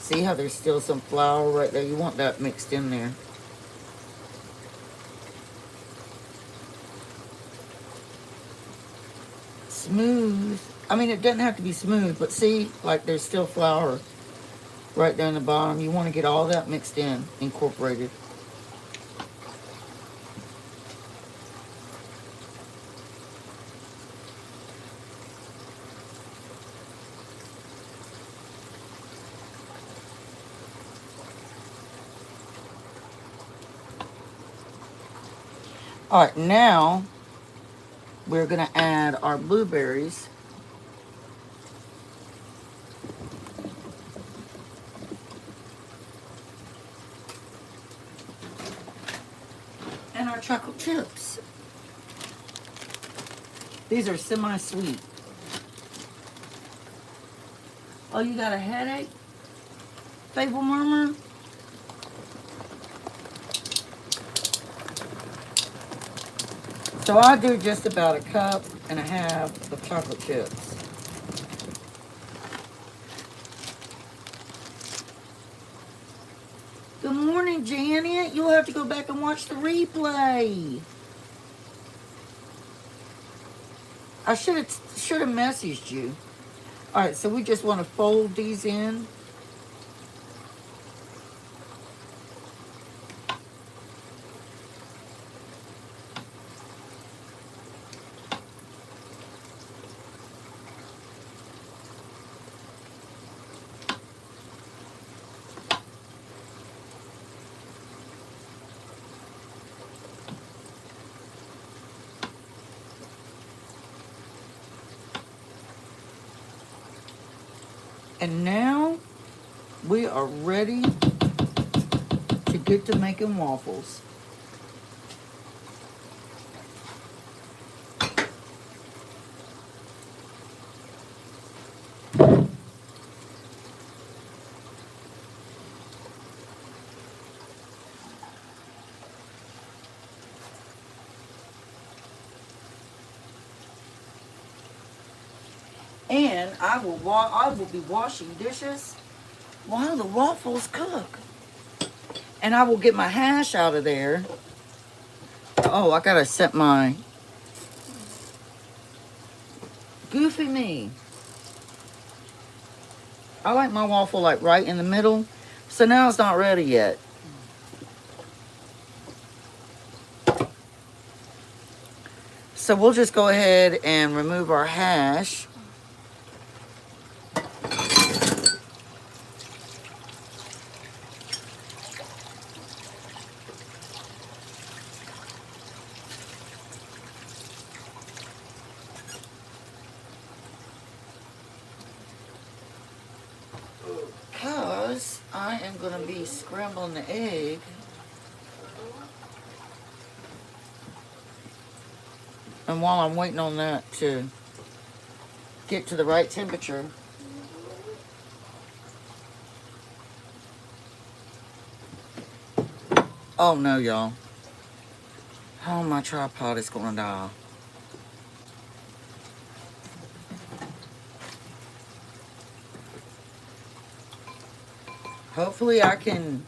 See how there's still some flour right there? You want that mixed in there. Smooth. I mean, it doesn't have to be smooth, but see, like there's still flour right down the bottom. You want to get all that mixed in, incorporated. All right, now we're going to add our blueberries. And our chocolate chips. These are semi-sweet. Oh, you got a headache? Fable Murmur? So I do just about a cup and a half of chocolate chips. Good morning, Janet. You'll have to go back and watch the replay. I should have messaged you. All right, so we just want to fold these in. And now we are ready to get to making waffles. And I will be washing dishes while the waffles cook. And I will get my hash out of there. Oh, I gotta set my goofy me. I like my waffle like right in the middle. So now it's not ready yet. So we'll just go ahead and remove our hash. Because I am going to be scrambling the egg. And while I'm waiting on that to get to the right temperature, Oh no, y'all. Oh, my tripod is gonna die. Hopefully I can.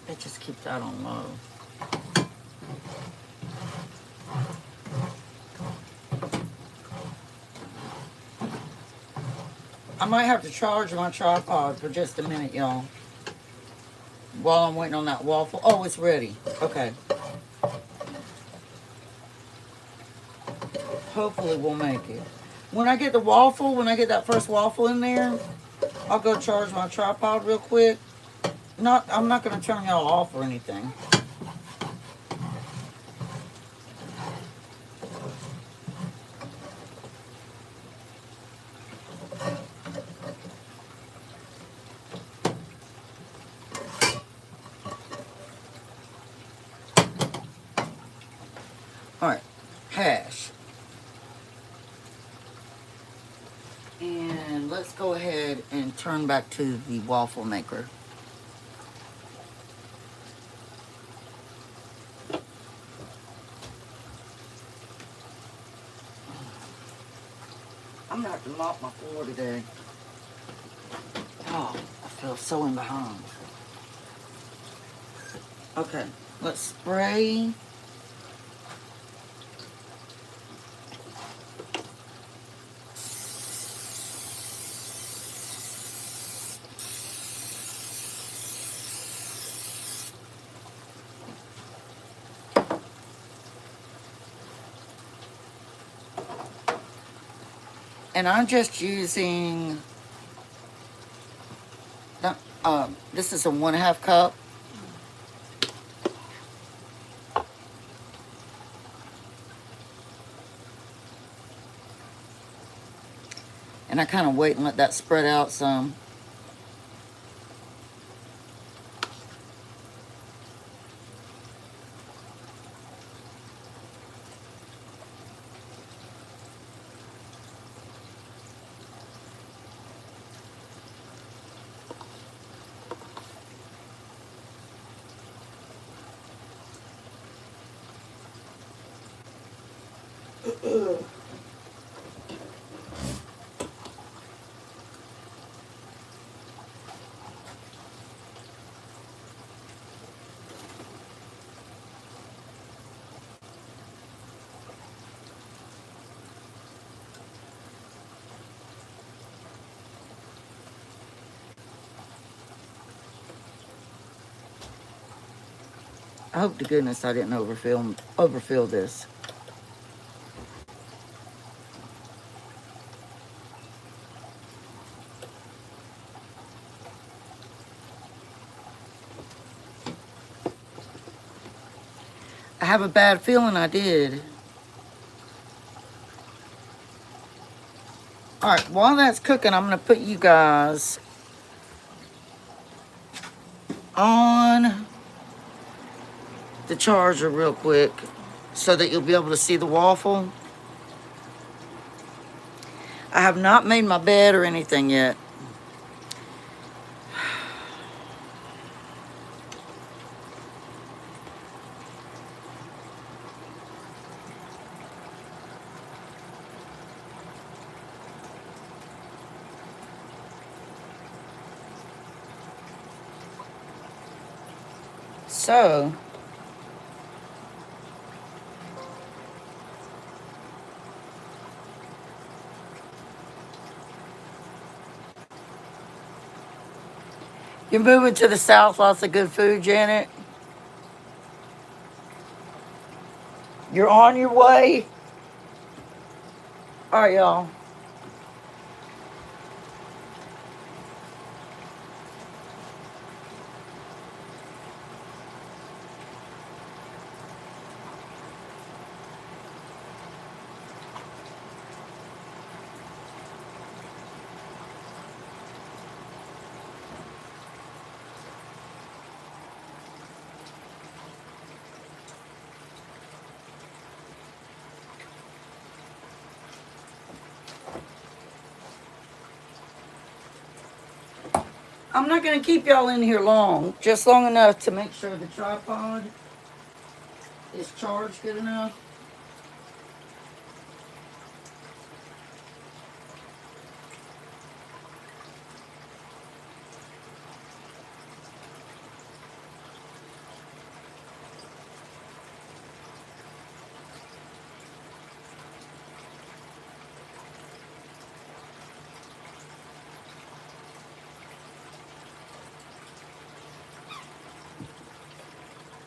It just keeps that on low. I might have to charge my tripod for just a minute, y'all. While I'm waiting on that waffle. Oh, it's ready. Okay. Hopefully we'll make it. When I get the waffle, when I get that first waffle in there, I'll go charge my tripod real quick. I'm not gonna turn y'all off or anything. Alright, hash. And let's go ahead and turn back to the waffle maker. I'm gonna have to mop my floor today. Oh, I feel so in behind. Okay, let's spray. And I'm just using, this is a 1/2 cup. And I kind of wait and let that spread out some. I hope to goodness I didn't overfill this. I have a bad feeling I did. Alright, while that's cooking, I'm going to put you guys on the charger real quick so that you'll be able to see the waffle. I have not made my bed or anything yet. So, you're moving to the south, lots of good food, Janet. You're on your way. All right, y'all. I'm not going to keep y'all in here long, just long enough to make sure the tripod is charged good enough.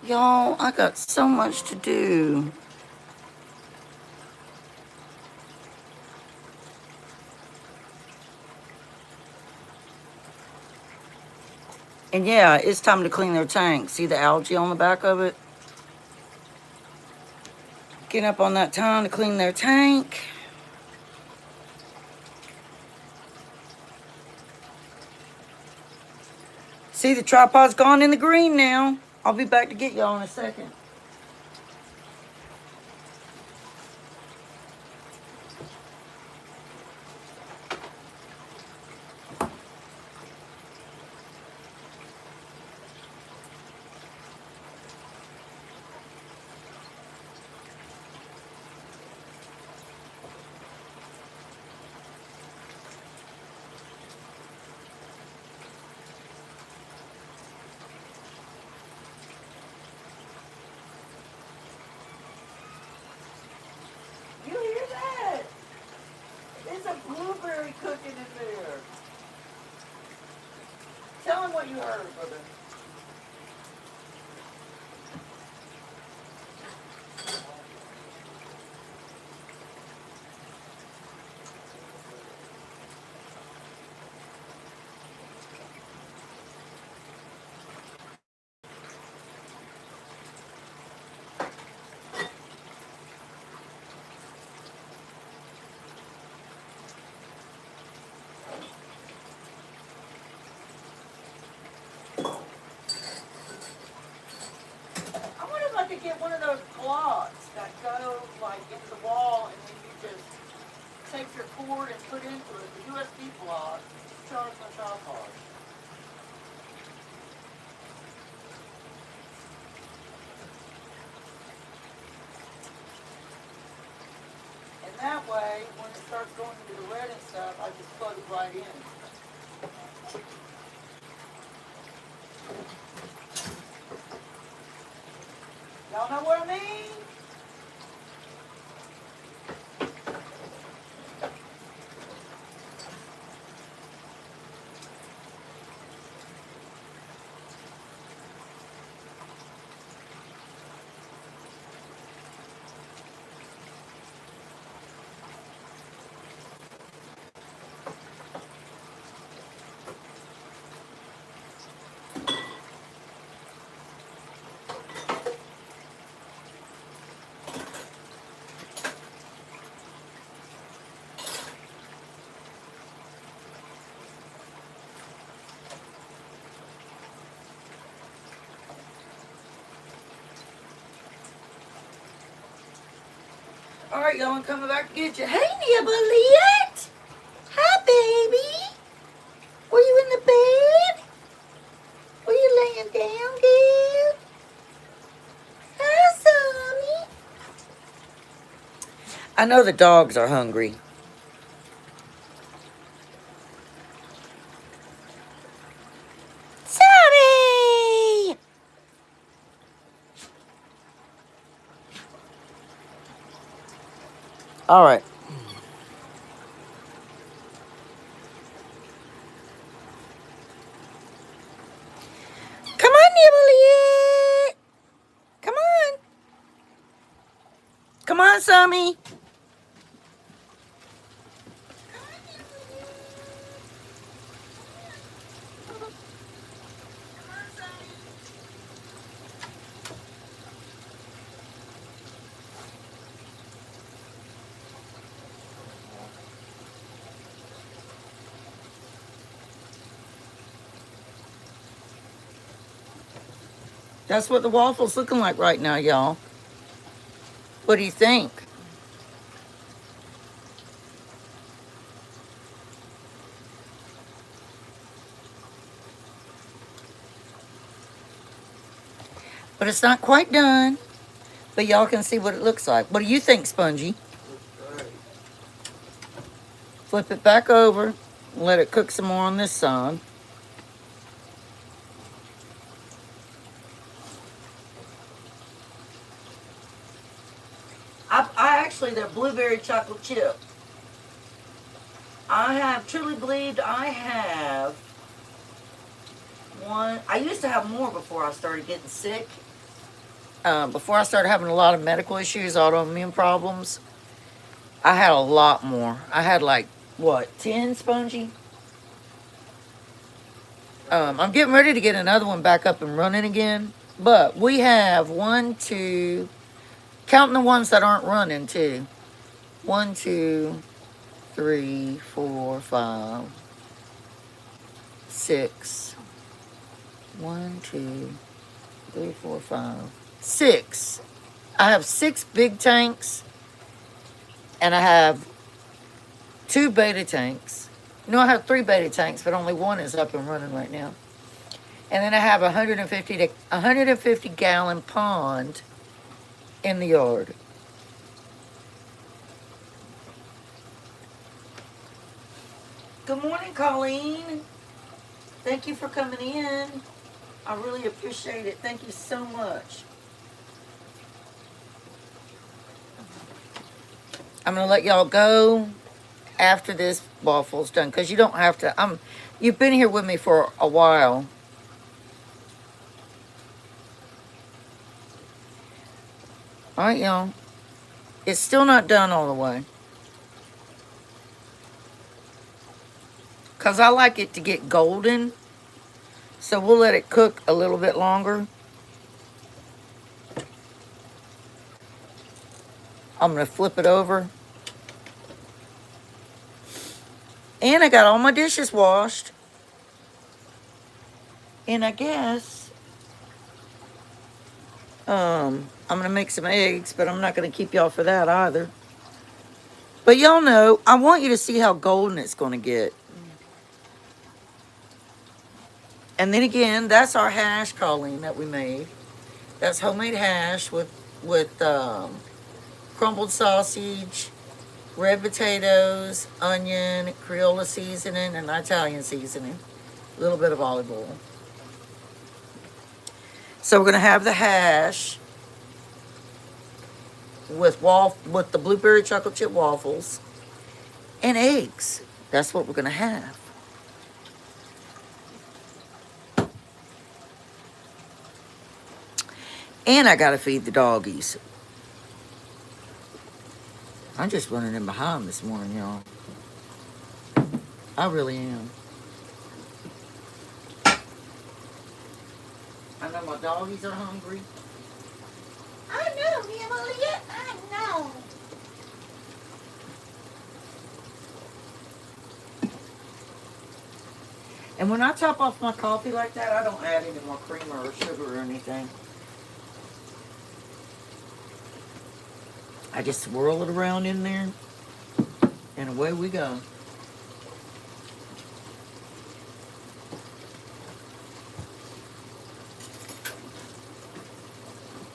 Y'all, I got so much to do. And yeah, it's time to clean their tank. See the algae on the back of it? Getting up on that time to clean their tank. See, the tripod's gone in the green now. I'll be back to get y'all in a second. You hear that? There's a blueberry cooking in there. Tell him what you heard, brother. I wonder if I could get one of those cloths that go like into the wall and then you just take your cord and put into it, the USB plug, charge my tripod. And that way, when it starts going into the red and stuff, I just plug it right in. Y'all know what I mean? All right, y'all, I'm coming back to get you. Hey, Nibbleette! Hi, baby. Were you in the bed? Were you laying down, girl? Hi, Sonny. I know the dogs are hungry. Sonny! All right. Come on, Nibbleette. Come on. Come on, Sammy. That's what the waffle's looking like right now, y'all. What do you think? But it's not quite done. But y'all can see what it looks like. What do you think, Spongy? Looks great. Flip it back over. Let it cook some more on this side. I actually, they're blueberry chocolate chip. I have truly believed I have one. I used to have more before I started getting sick. Before I started having a lot of medical issues, autoimmune problems, I had a lot more. I had like, what, 10, Spongy? I'm getting ready to get another one back up and running again. But we have 1, 2, counting the ones that aren't running too. 1, 2, 3, 4, 5, 6. 1, 2, 3, 4, 5, 6. I have 6 big tanks, and I have 2 beta tanks. No, I have 3 beta tanks, but only one is up and running right now. And then I have a 150 gallon pond in the yard. Good morning, Colleen. Thank you for coming in. I really appreciate it. Thank you so much. I'm gonna let y'all go after this waffle's done, because you don't have to. You've been here with me for a while. All right, y'all. It's still not done all the way, because I like it to get golden. So we'll let it cook a little bit longer. I'm going to flip it over. And I got all my dishes washed. And I guess I'm going to make some eggs, but I'm not going to keep y'all for that either. But y'all know, I want you to see how golden it's going to get. And then again, that's our hash, Colleen, that we made. That's homemade hash with crumbled sausage, red potatoes, onion, Creola seasoning, and Italian seasoning. A little bit of olive oil. So we're going to have the hash with the blueberry chocolate chip waffles and eggs. That's what we're going to have. And I got to feed the doggies. I'm just running in behind this morning, y'all. I really am. I know my doggies are hungry. I know, Emily. I know. And when I top off my coffee like that, I don't add any more creamer or sugar or anything. I just swirl it around in there, and away we go.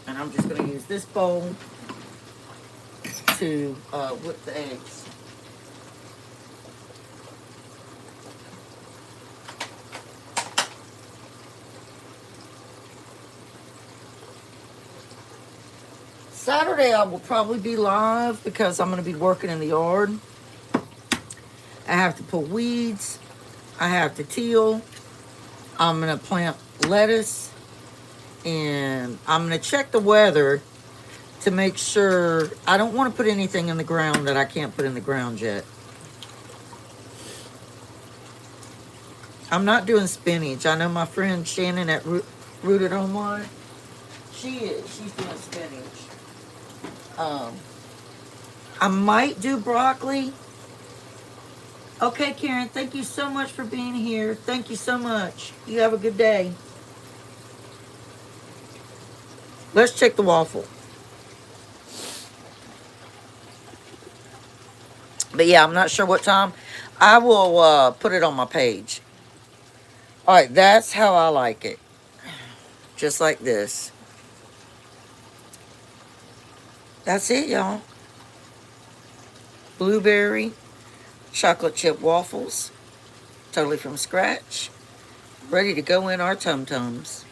And I'm just going to use this bowl to whip the eggs. Saturday I will probably be live because I'm going to be working in the yard. I have to pull weeds. I have to till. I'm going to plant lettuce. And I'm going to check the weather to make sure. I don't want to put anything in the ground that I can't put in the ground yet. I'm not doing spinach. I know my friend Shannon at Rooted Online. She is. She's doing spinach. I might do broccoli. Okay, Karen, thank you so much for being here. Thank you so much. You have a good day. Let's check the waffle. But yeah, I'm not sure what time. I will put it on my page. All right, that's how I like it. Just like this. That's it, y'all. Blueberry, chocolate chip waffles, totally from scratch, ready to go in our tum-tums.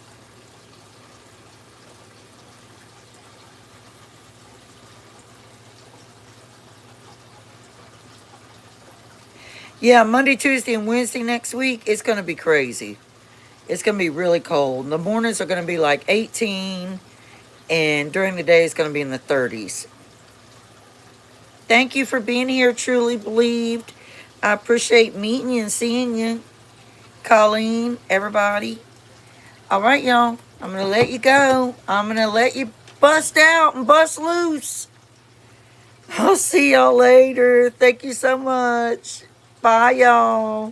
Yeah, Monday, Tuesday, and Wednesday next week, it's going to be crazy. It's going to be really cold. The mornings are going to be like 18, and during the day, it's going to be in the 30s. Thank you for being here, Truly Believed. I appreciate meeting you and seeing you. Colleen, everybody. All right, y'all. I'm going to let you go. I'm going to let you bust out and bust loose. I'll see y'all later. Thank you so much. Bye, y'all.